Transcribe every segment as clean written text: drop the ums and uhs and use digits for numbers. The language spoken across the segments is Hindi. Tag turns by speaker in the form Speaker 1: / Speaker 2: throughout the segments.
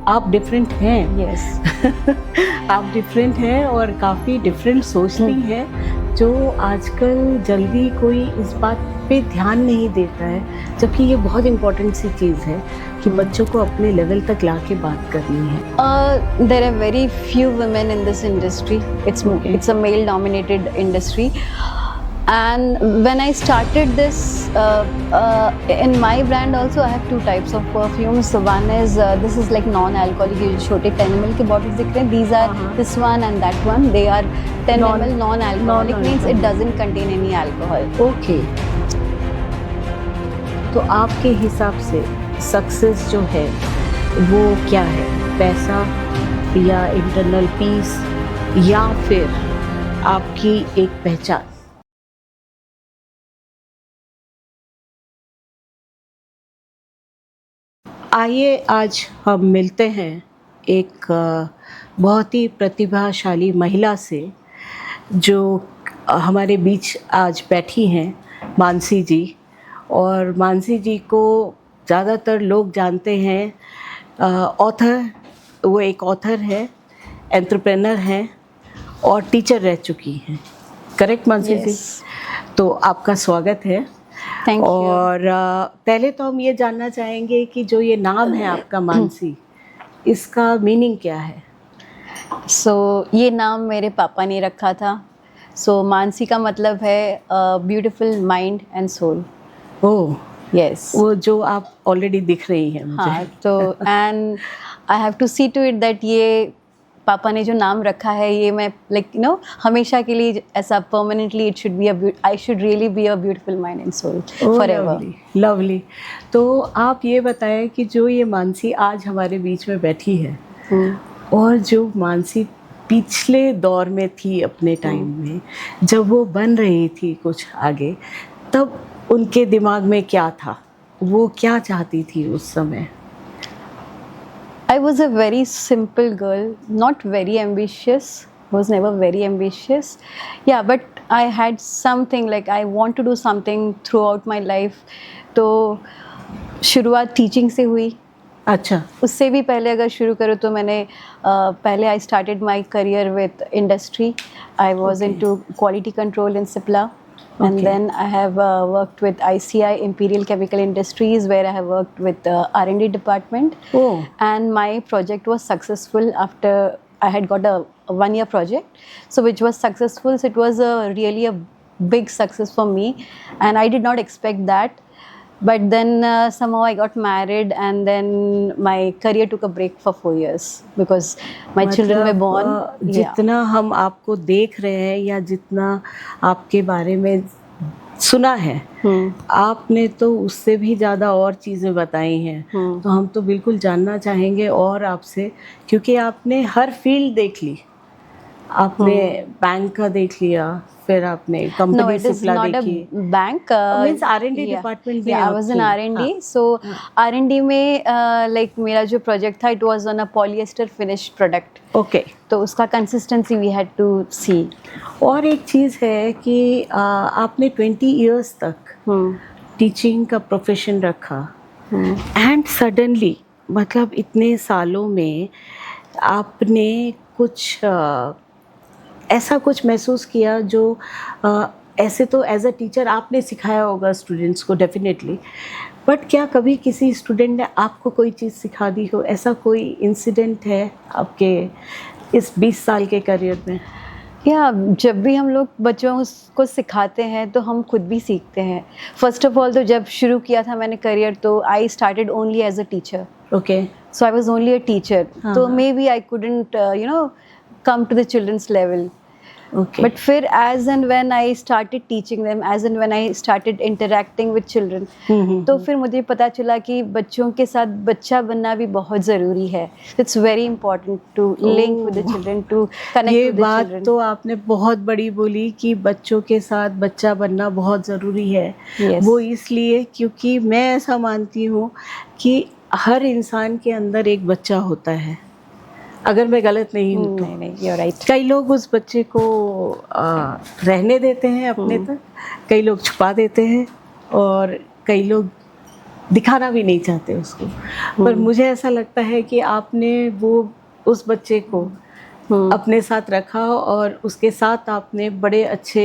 Speaker 1: आप डिफरेंट हैं।
Speaker 2: यस
Speaker 1: आप डिफरेंट हैं और काफ़ी डिफरेंट सोचती हैं, जो आजकल जल्दी कोई इस बात पे ध्यान नहीं देता है, जबकि ये बहुत इम्पोर्टेंट सी चीज़ है कि बच्चों को अपने लेवल तक ला के बात करनी है।
Speaker 2: there are very few women in this industry.
Speaker 1: Okay.
Speaker 2: It's a male dominated industry. And when I started this, in my brand also I have two types of perfumes. So one is this is like non-alcoholic. ये छोटे 10 ml के bottles दिख रहे हैं. These are this one and that one. They are 10 ml non-alcoholic, means it doesn't contain any alcohol.
Speaker 1: Okay, तो आपके हिसाब से सक्सेस जो है वो क्या है? पैसा या इंटरनल पीस या फिर आपकी एक पहचान? आइए आज हम मिलते हैं एक बहुत ही प्रतिभाशाली महिला से जो हमारे बीच आज बैठी हैं, मानसी जी। और मानसी जी को ज़्यादातर लोग जानते हैं ऑथर, वो एक ऑथर है, एंटरप्रेनर हैं और टीचर रह चुकी हैं। करेक्ट मानसी जी? तो आपका स्वागत है।
Speaker 2: Thank you.
Speaker 1: और पहले तो हम ये जानना चाहेंगे कि जो ये नाम है आपका मानसी, इसका मीनिंग क्या है?
Speaker 2: ये नाम मेरे पापा ने रखा था। मानसी का मतलब है beautiful mind and soul.
Speaker 1: Oh
Speaker 2: yes,
Speaker 1: वो जो आप ऑलरेडी दिख रही हैं मुझे।
Speaker 2: हाँ, तो and I have to see to it that ये पापा ने जो नाम रखा है ये मैं हमेशा के लिए ऐसा permanently it should be I should really be a beautiful mind and soul forever.
Speaker 1: Lovely. तो आप ये बताएं कि जो ये मानसी आज हमारे बीच में बैठी है और जो मानसी पिछले दौर में थी अपने टाइम में, जब वो बन रही थी कुछ आगे, तब उनके दिमाग में क्या था? वो क्या चाहती थी उस समय?
Speaker 2: I was a very simple girl, not very ambitious, was never very ambitious. Yeah, but I had something like I want to do something throughout my life. तो शुरुआत टीचिंग से हुई।
Speaker 1: अच्छा,
Speaker 2: उससे भी पहले अगर शुरू करूँ तो मैंने पहले I started my career with industry. I was into quality control in Cipla. And then I have worked with ICI, Imperial Chemical Industries, where I have worked with the R&D department.
Speaker 1: Oh.
Speaker 2: And my project was successful after I had got a 1-year project. So which was successful. So it was really a big success for me. And I did not expect that. But then somehow I got married and then my career took a break for 4 years because my children were born.
Speaker 1: जितना हम आपको देख रहे हैं या जितना आपके बारे में सुना है, आपने तो उससे भी ज़्यादा और चीज़ें बताई हैं। तो हम तो बिल्कुल जानना चाहेंगे और आपसे, क्योंकि आपने हर फील्ड देख ली। आपने बैंक का देख लिया, फिर आपने कंपनी सिप्ला देखी।
Speaker 2: बैंक
Speaker 1: मींस R&D डिपार्टमेंट में।
Speaker 2: I was in R&D। So R&D में लाइक मेरा जो प्रोजेक्ट था it was on a polyester finished product.
Speaker 1: Okay,
Speaker 2: तो उसका कंसिस्टेंसी वी हैड टू सी।
Speaker 1: और एक चीज़ है कि आपने 20 इयर्स तक टीचिंग का प्रोफेशन रखा एंड सडनली, मतलब इतने सालों में आपने कुछ ऐसा कुछ महसूस किया जो ऐसे तो एज अ टीचर आपने सिखाया होगा स्टूडेंट्स को डेफिनेटली, बट क्या कभी किसी स्टूडेंट ने आपको कोई चीज़ सिखा दी हो? ऐसा कोई इंसिडेंट है आपके इस 20 साल के करियर में?
Speaker 2: या जब भी हम लोग बच्चों को सिखाते हैं तो हम खुद भी सीखते हैं। फर्स्ट ऑफ ऑल तो जब शुरू किया था मैंने करियर, तो I started only as a teacher.
Speaker 1: Okay,
Speaker 2: so I was only a teacher. तो maybe I couldn't come to the children's level.
Speaker 1: Okay.
Speaker 2: But फिर as and when I started teaching them, as and when I started interacting with children, तो फिर मुझे पता चला कि बच्चों के साथ बच्चा बनना भी बहुत ज़रूरी है। It's very important to link with the children, to connect with the children.
Speaker 1: ये बात तो आपने बहुत बड़ी बोली कि बच्चों के साथ बच्चा बनना बहुत ज़रूरी है। वो इसलिए क्योंकि मैं ऐसा मानती हूँ कि हर इंसान के अंदर एक बच्चा होता है, अगर मैं गलत नहीं हूँ तो।
Speaker 2: नहीं, you're right.
Speaker 1: कई लोग उस बच्चे को रहने देते हैं अपने तक, कई लोग छुपा देते हैं और कई लोग दिखाना भी नहीं चाहते उसको। पर मुझे ऐसा लगता है कि आपने वो उस बच्चे को अपने साथ रखा और उसके साथ आपने बड़े अच्छे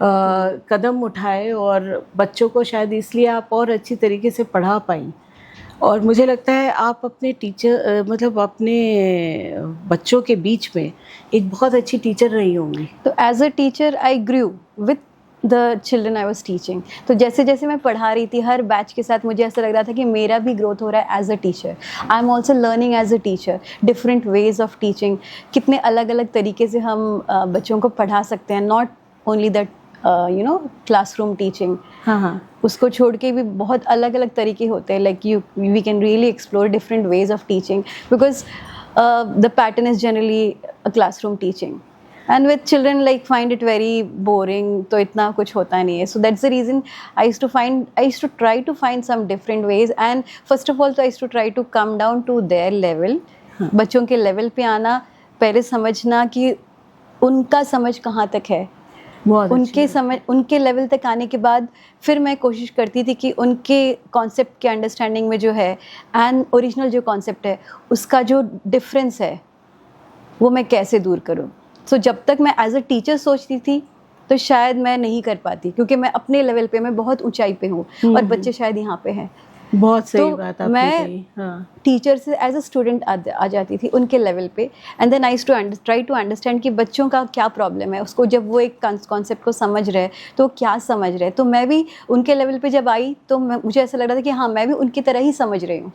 Speaker 1: कदम उठाए और बच्चों को शायद इसलिए आप और अच्छी तरीके से पढ़ा पाई। और मुझे लगता है आप अपने टीचर मतलब अपने बच्चों के बीच में एक बहुत अच्छी टीचर रही होंगी।
Speaker 2: तो as a teacher I grew with the children I was teaching. तो जैसे जैसे मैं पढ़ा रही थी हर बैच के साथ मुझे ऐसा लग रहा था कि मेरा भी ग्रोथ हो रहा है as a teacher. I am also learning as a teacher different ways of teaching, कितने अलग अलग तरीके से हम बच्चों को पढ़ा सकते हैं, not only that you know classroom teaching.
Speaker 1: हाँ,
Speaker 2: उसको छोड़ के भी बहुत अलग अलग तरीके होते हैं, like we can really explore different ways of teaching because the pattern is generally a classroom teaching and with children like find it very boring, तो इतना कुछ होता नहीं है. So that's the reason I used to try to find some different ways, and first of all तो I used to try to come down to their level. बच्चों के लेवल पे आना, पहले समझना कि उनका समझ कहाँ तक है, उनके लेवल तक आने के बाद फिर मैं कोशिश करती थी कि उनके कॉन्सेप्ट के अंडरस्टैंडिंग में जो है एंड ओरिजिनल जो कॉन्सेप्ट है उसका जो डिफरेंस है वो मैं कैसे दूर करूँ. सो जब तक मैं एज अ टीचर सोचती थी तो शायद मैं नहीं कर पाती, क्योंकि मैं अपने लेवल पे मैं बहुत ऊंचाई पे हूँ और बच्चे शायद यहाँ पे हैं.
Speaker 1: बहुत सही
Speaker 2: तो
Speaker 1: बात आपने कही.
Speaker 2: मैं टीचर से एज अ स्टूडेंट आ जाती थी उनके लेवल पे, and then I to try to understand कि बच्चों का क्या प्रॉब्लम है, उसको जब वो एक कॉन्सेप्ट को समझ रहे तो क्या समझ रहे. तो मैं भी उनके लेवल पे जब आई तो मुझे ऐसा लग रहा था कि हाँ मैं भी उनकी तरह ही समझ रही हूँ,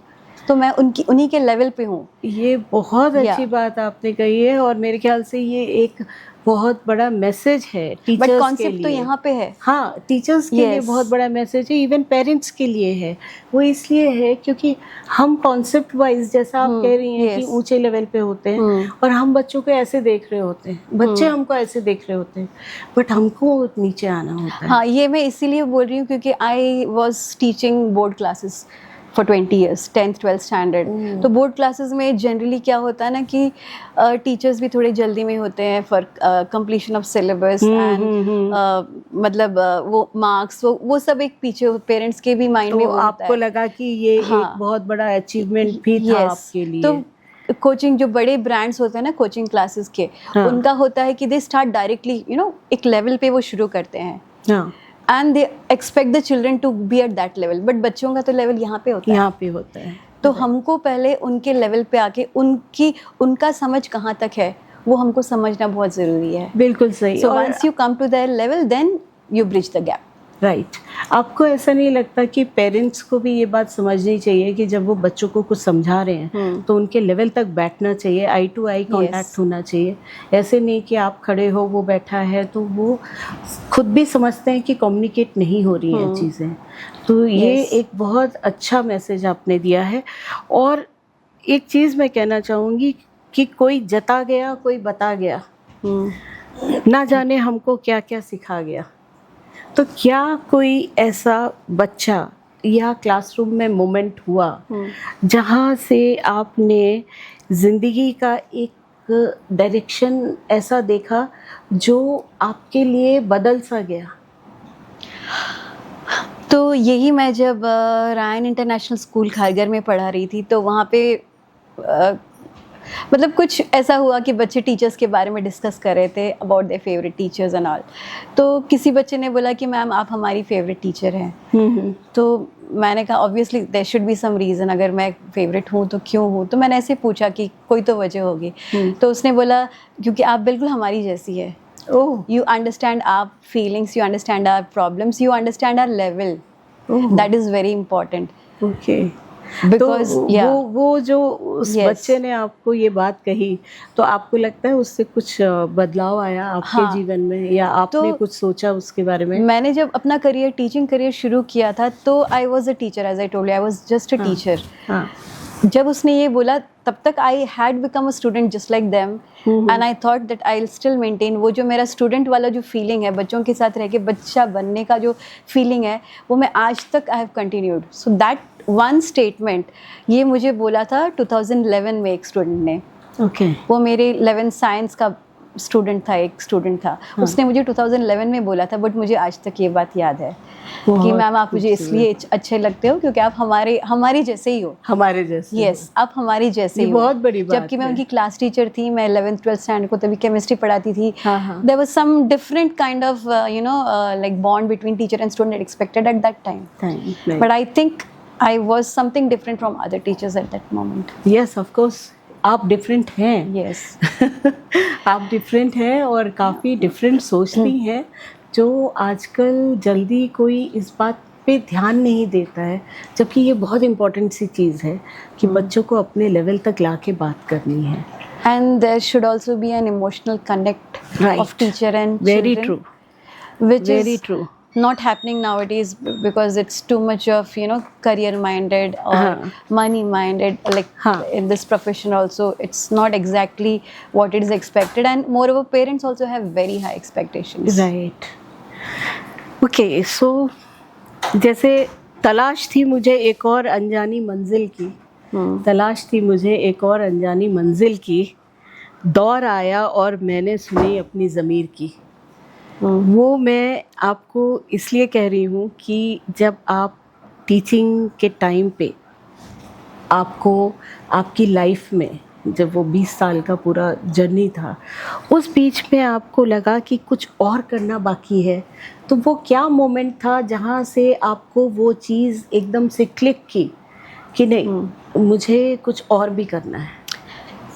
Speaker 2: तो मैं उन्हीं के लेवल पे हूँ.
Speaker 1: ये बहुत अच्छी बात आपने कही है और मेरे ख्याल से ये एक बहुत बड़ा मैसेज है टीचर्स के लिए.
Speaker 2: कॉन्सेप्ट तो यहाँ पे है.
Speaker 1: हाँ, टीचर्स के लिए बहुत बड़ा मैसेज है, इवन पेरेंट्स के लिए है. वो इसलिए है क्योंकि हम कॉन्सेप्ट वाइज जैसा आप कह रही हैं कि ऊंचे लेवल पे होते हैं और हम बच्चों को ऐसे देख रहे होते हैं, बच्चे हमको ऐसे देख रहे होते हैं, बट हमको नीचे आना होता है.
Speaker 2: हाँ, ये मैं इसीलिए बोल रही हूँ क्योंकि आई was teaching board classes for 20 years, 10th 12th standard. तो बोर्ड क्लासेस में जनरली क्या होता है ना कि टीचर्स भी थोड़े जल्दी में होते हैं for completion of syllabus and मतलब वो मार्क्स वो सब एक पीछे पेरेंट्स के भी माइंड में होता है.
Speaker 1: आपको लगा कि ये एक बहुत बड़ा अचीवमेंट भी था आपके लिए.
Speaker 2: तो कोचिंग जो बड़े ब्रांड्स होते हैं ना कोचिंग क्लासेस के, उनका होता है कि दे स्टार्ट डायरेक्टली एक लेवल पे वो शुरू करते हैं and they expect the children to be at that level, but बच्चों का तो लेवल यहाँ पे होता है. तो हमको पहले उनके लेवल पे आके उनका समझ कहाँ तक है वो हमको समझना बहुत ज़रूरी है.
Speaker 1: बिल्कुल सही.
Speaker 2: So once you come to their level then you bridge the gap.
Speaker 1: Right. आपको ऐसा नहीं लगता कि पेरेंट्स को भी ये बात समझनी चाहिए कि जब वो बच्चों को कुछ समझा रहे हैं तो उनके लेवल तक बैठना चाहिए, आई टू आई कांटेक्ट होना चाहिए. ऐसे नहीं कि आप खड़े हो वो बैठा है तो वो खुद भी समझते हैं कि कम्युनिकेट नहीं हो रही हैं चीज़ें. तो ये एक बहुत अच्छा मैसेज आपने दिया है. और एक चीज़ मैं कहना चाहूँगी कि कोई जता गया कोई बता गया, ना जाने हमको क्या क्या सिखा गया. तो क्या कोई ऐसा बच्चा या क्लासरूम में मोमेंट हुआ जहाँ से आपने ज़िंदगी का एक डायरेक्शन ऐसा देखा जो आपके लिए बदल सा गया?
Speaker 2: तो यही मैं जब रायन इंटरनेशनल स्कूल खारगर में पढ़ा रही थी तो वहाँ पे मतलब कुछ ऐसा हुआ कि बच्चे टीचर्स के बारे में डिस्कस कर रहे थे about their favourite teachers and all. तो किसी बच्चे ने बोला कि मैम आप हमारी फेवरेट टीचर हैं. तो मैंने कहा obviously there should be some reason, अगर मैं फेवरेट हूँ तो क्यों हूँ. तो मैंने ऐसे पूछा कि कोई तो वजह होगी. तो उसने बोला क्योंकि आप बिल्कुल हमारी जैसी है. You understand our feelings, you understand our problems, you understand our level. That is very important.
Speaker 1: Okay.
Speaker 2: Because,
Speaker 1: तो वो जो उस बच्चे ने आपको ये बात कही तो आपको लगता है उससे कुछ बदलाव आया आपके जीवन में, या आपने कुछ सोचा उसके बारे में?
Speaker 2: मैंने जब अपना टीचिंग करियर शुरू किया था तो I was a teacher, as I told you I was just a teacher. जब उसने ये बोला तब तक I had become a student just like them, and I thought that I will still maintain वो जो मेरा स्टूडेंट वाला जो फीलिंग है, बच्चों के साथ रह के बच्चा बनने का जो फीलिंग है वो मैं आज तक I have continued. So that one statement ये मुझे बोला था 2011 में एक स्टूडेंट ने.
Speaker 1: ओके.
Speaker 2: वो मेरे 11th साइंस का स्टूडेंट था, एक स्टूडेंट था, उसने मुझे 2011 में बोला था, बट मुझे आज तक ये बात याद है कि मैम आप मुझे इसलिए अच्छे लगते हो क्योंकि आप हमारी जैसे ही हो।
Speaker 1: हमारे जैसे।
Speaker 2: यस, आप हमारी जैसे ही हो।
Speaker 1: बहुत बड़ी बात
Speaker 2: जबकि मैं उनकी क्लास टीचर थी, मैं 11th 12th स्टैंडर्ड को तभी केमिस्ट्री पढ़ाती थी।
Speaker 1: हाँ।
Speaker 2: There was some different kind of like bond between teacher and student expected at that time, but I think I was something different from other teachers at that moment.
Speaker 1: Yes, of course आप डिफरेंट हैं।
Speaker 2: यस
Speaker 1: आप डिफरेंट हैं और काफ़ी डिफरेंट सोचती हैं, जो आजकल जल्दी कोई इस बात पे ध्यान नहीं देता है, जबकि ये बहुत इम्पोर्टेंट सी चीज़ है कि बच्चों को अपने लेवल तक ला के बात करनी है।
Speaker 2: and there should also be an emotional connect
Speaker 1: Right.
Speaker 2: of teacher and
Speaker 1: Very
Speaker 2: children,
Speaker 1: true.
Speaker 2: which
Speaker 1: Very
Speaker 2: is
Speaker 1: true.
Speaker 2: not happening nowadays because it's too much of career minded or money minded, like in this profession also it's not exactly what it is expected, and moreover parents also have very high expectations.
Speaker 1: Right. Okay, so जैसे तलाश थी मुझे एक और अनजानी मंजिल की, तलाश थी मुझे एक और अनजानी मंजिल की, दौर आया और मैंने सुनी अपनी ज़मीर की। वो मैं आपको इसलिए कह रही हूँ कि जब आप टीचिंग के टाइम पे आपको आपकी लाइफ में जब वो 20 साल का पूरा जर्नी था, उस बीच में आपको लगा कि कुछ और करना बाकी है, तो वो क्या मोमेंट था जहाँ से आपको वो चीज़ एकदम से क्लिक की कि नहीं मुझे कुछ और भी करना है?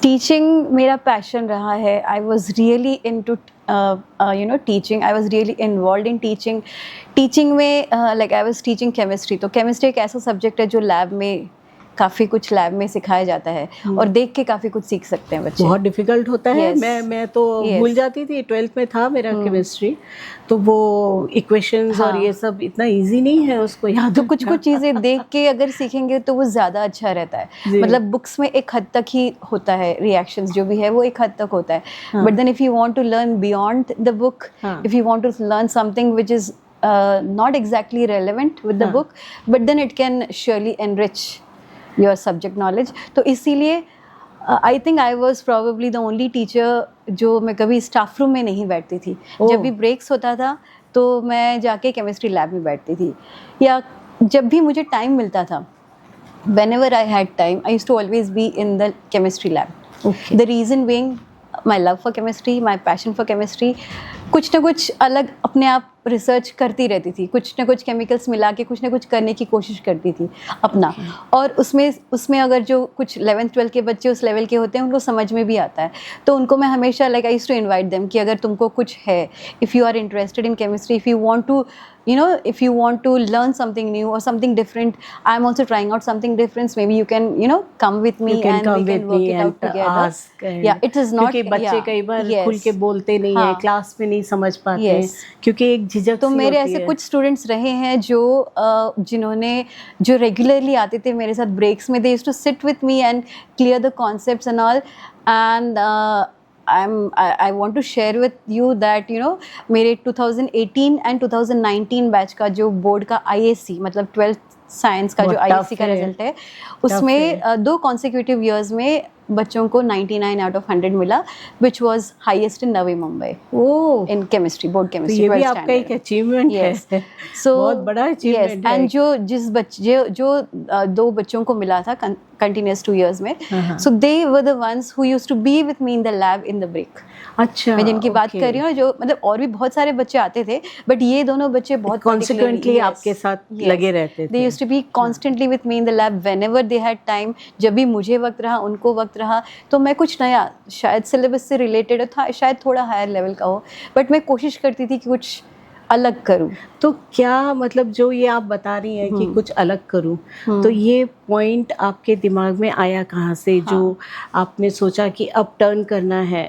Speaker 2: टीचिंग मेरा पैशन रहा है। I was really into teaching, I was really involve in teaching में like I was teaching chemistry. तो केमिस्ट्री एक ऐसा सब्जेक्ट है जो लैब में काफ़ी कुछ लैब में सिखाया जाता है और देख के काफ़ी कुछ सीख सकते हैं बच्चे।
Speaker 1: बहुत डिफ़िकल्ट होता है। मैं तो भूल जाती थी, 12th में था मेरा केमिस्ट्री, तो वो इक्वेशंस और ये सब इतना इजी नहीं है उसको याद।
Speaker 2: तो कुछ चीज़ें देख के अगर सीखेंगे तो वो ज़्यादा अच्छा रहता है। मतलब बुक्स में एक हद तक ही होता है, रिएक्शंस जो भी है वो एक हद तक होता है, but then if you want to learn beyond the book, if you want to learn something which is not exactly relevant with the book, but then it can surely enrich your subject knowledge. तो इसीलिए आई think I was probably the only teacher जो मैं कभी स्टाफ रूम में नहीं बैठती थी। जब भी ब्रेक्स होता था तो मैं जाके केमिस्ट्री लैब में बैठती थी, या जब भी मुझे टाइम मिलता था, whenever I had time, I used to always be in the chemistry lab.
Speaker 1: Okay.
Speaker 2: The reason being my love for chemistry, my passion for chemistry. कुछ ना कुछ अलग अपने आप रिसर्च करती रहती थी, कुछ ना कुछ केमिकल्स मिला के कुछ ना कुछ करने की कोशिश करती थी अपना। और उसमें अगर जो कुछ 11th 12th के बच्चे उस लेवल के होते हैं उनको समझ में भी आता है, तो उनको मैं हमेशा like I used to invite them कि अगर तुमको कुछ है, if you are interested in chemistry, if you want to if you want to learn something new or something different, I'm also trying out something different, maybe you can come with me and we can work it out together. Yeah, it is not,
Speaker 1: क्योंकि बच्चे कई बार खुल के बोलते नहीं है, क्लास में नहीं समझ पाते हैं, क्योंकि एक झिझक।
Speaker 2: तो मेरे ऐसे कुछ स्टूडेंट्स रहे हैं जिन्होंने जो रेगुलरली आते थे मेरे साथ ब्रेक्स में, they used to sit with me and clear the concepts and all, and I want to share with you that मेरे 2018 and 2019 बैच का जो बोर्ड का IAC मतलब 12th साइंस का जो IAC का रिजल्ट है, उसमें 2 consecutive years में बच्चों को 99 out of 100 मिला, which was highest in Navi Mumbai in chemistry, board chemistry.
Speaker 1: तो ये भी आपका एक अचीवमेंट है,
Speaker 2: so
Speaker 1: बहुत बड़ा अचीवमेंट है।
Speaker 2: एंड जो 2 बच्चों को मिला था continuous 2 years में, so they were the ones who used to be with me in the lab in the break.
Speaker 1: अच्छा,
Speaker 2: मैं जिनकी बात कर रही हूँ, जो मतलब और भी बहुत सारे बच्चे आते थे, बट ये दोनों बच्चे बहुत
Speaker 1: कॉन्सिक्वेंटली आपके साथ लगे रहते थे।
Speaker 2: They used to be constantly with me in the lab whenever they had time. जब भी मुझे वक्त रहा, उनको वक्त रहा, तो मैं कुछ नया, शायद सिलेबस से रिलेटेड था, शायद थोड़ा हायर लेवल का हो, बट मैं कोशिश करती थी कि कुछ अलग करूं।
Speaker 1: तो क्या मतलब जो ये आप बता रही हैं कि कुछ अलग करूं, तो ये पॉइंट आपके दिमाग में आया कहाँ से, जो आपने सोचा कि अब टर्न करना है?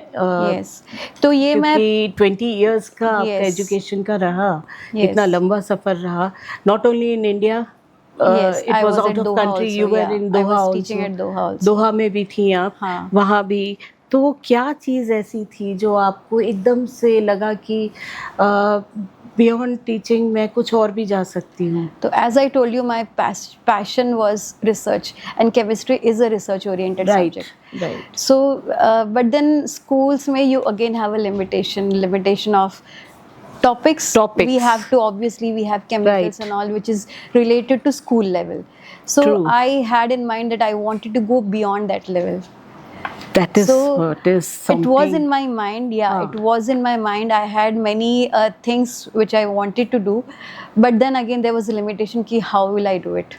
Speaker 2: तो ये मैं
Speaker 1: 20 इयर्स का आपका एजुकेशन का रहा, इतना लंबा सफर रहा, not only in India, it was out of country, you were in Doha also.
Speaker 2: teaching at Doha also.
Speaker 1: दोहा में भी थी आप, वहाँ भी। तो क्या चीज़ ऐसी थी जो आपको एकदम से लगा कि बियॉन्ड टीचिंग मैं कुछ और भी जा सकती हूँ?
Speaker 2: तो as I told you, my passion was research, and chemistry is a research oriented subject.
Speaker 1: Right.
Speaker 2: So but then schools may you again have a limitation of topics. We have to, obviously we have chemicals
Speaker 1: Right.
Speaker 2: and all which is related to school level. So
Speaker 1: True.
Speaker 2: I had in mind that I wanted to go beyond that level.
Speaker 1: That is
Speaker 2: So,
Speaker 1: what is something.
Speaker 2: It was in my mind, yeah.
Speaker 1: Ah.
Speaker 2: It was in my mind. I had many things which I wanted to do, but then again there was a limitation कि how will I do it?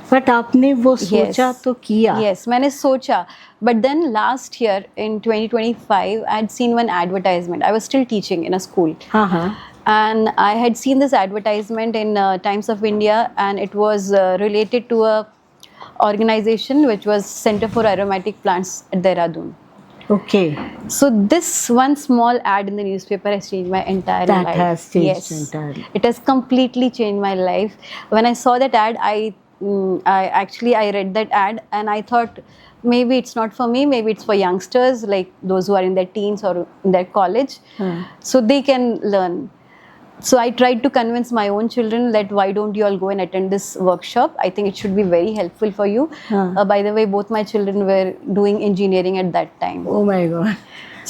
Speaker 1: But आपने वो सोचा तो किया.
Speaker 2: Yes, मैंने सोचा. But then last year in 2025, I had seen one advertisement. I was still teaching in a school.
Speaker 1: हाँ.
Speaker 2: And I had seen this advertisement in Times of India, and it was related to a organization which was Center for Aromatic Plants at Dehradun.
Speaker 1: Okay.
Speaker 2: So this one small ad in the newspaper has changed my entire life.
Speaker 1: That has changed
Speaker 2: Yes.
Speaker 1: entirely.
Speaker 2: It has completely changed my life. When I saw that ad, I read that ad and I thought maybe it's not for me, maybe it's for youngsters like those who are in their teens or in their college, so they can learn. So I tried to convince my own children that why don't you all go and attend this workshop? I think it should be very helpful for you. By the way, both my children were doing engineering at that time.
Speaker 1: Oh my God.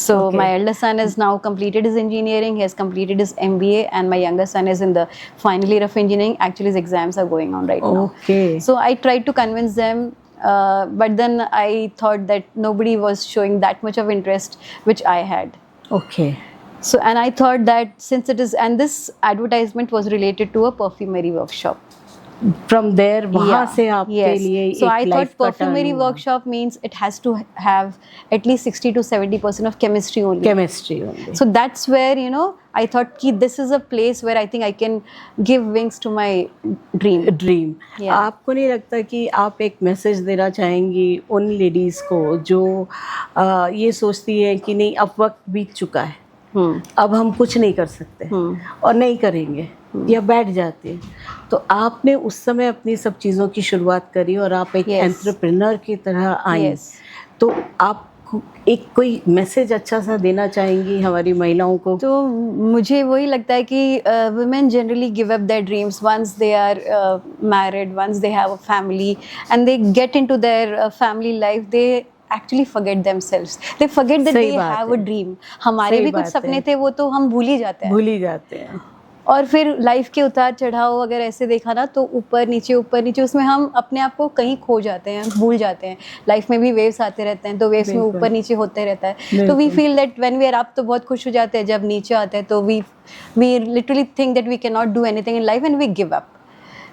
Speaker 2: So
Speaker 1: Okay.
Speaker 2: my elder son has now completed his engineering. He has completed his MBA, and my younger son is in the final year of engineering. Actually, his exams are going on right now.
Speaker 1: Okay.
Speaker 2: So I tried to convince them, but then I thought that nobody was showing that much of interest, which I had.
Speaker 1: Okay.
Speaker 2: So, and I thought that since it is, and this advertisement was related to a perfumery workshop.
Speaker 1: From there, वहाँ से आपके
Speaker 2: Yes.
Speaker 1: लिए
Speaker 2: So I
Speaker 1: एक
Speaker 2: thought
Speaker 1: life का turn
Speaker 2: perfumery
Speaker 1: हुआ.
Speaker 2: workshop means it has to have at least 60 to 70% of chemistry only.
Speaker 1: Chemistry only.
Speaker 2: So that's where, you know, I thought ki this is a place where I think I can give wings to my dream.
Speaker 1: Dream.
Speaker 2: Yeah.
Speaker 1: आपको नहीं लगता कि आप एक मैसेज देना चाहेंगी उन लेडीज़ को जो ये सोचती हैं कि नहीं अब वक्त बीत चुका है, अब हम कुछ नहीं कर सकते और नहीं करेंगे या बैठ जाते हैं, तो आपने उस समय अपनी सब चीज़ों की शुरुआत करी और आप एक
Speaker 2: Yes.
Speaker 1: एंटरप्रेन्योर की तरह आई.
Speaker 2: Yes.
Speaker 1: तो आप एक कोई मैसेज अच्छा सा देना चाहेंगी हमारी महिलाओं को?
Speaker 2: तो मुझे वही लगता है कि women generally give up their dreams once they are married, once they have a family and they get into their family life, they actually forget themselves. They forget that
Speaker 1: सही
Speaker 2: they
Speaker 1: बात
Speaker 2: have
Speaker 1: है.
Speaker 2: a dream. हमारे
Speaker 1: सही
Speaker 2: भी कुछ
Speaker 1: बात
Speaker 2: सपने
Speaker 1: है.
Speaker 2: थे, वो तो हम भूल ही जाते हैं.
Speaker 1: भूल ही जाते हैं.
Speaker 2: और फिर लाइफ के उतार चढ़ाव अगर ऐसे देखा ना तो ऊपर नीचे उसमें हम अपने आप को कहीं खो जाते हैं, भूल जाते हैं. लाइफ में भी वेव्स आते रहते हैं, तो वेव्स में ऊपर नीचे होते रहता है. तो we feel that when we are up तो बहुत खुश हो जाते हैं, जब नीचे आते हैं तो we literally think that we can not do anything in life and we give up.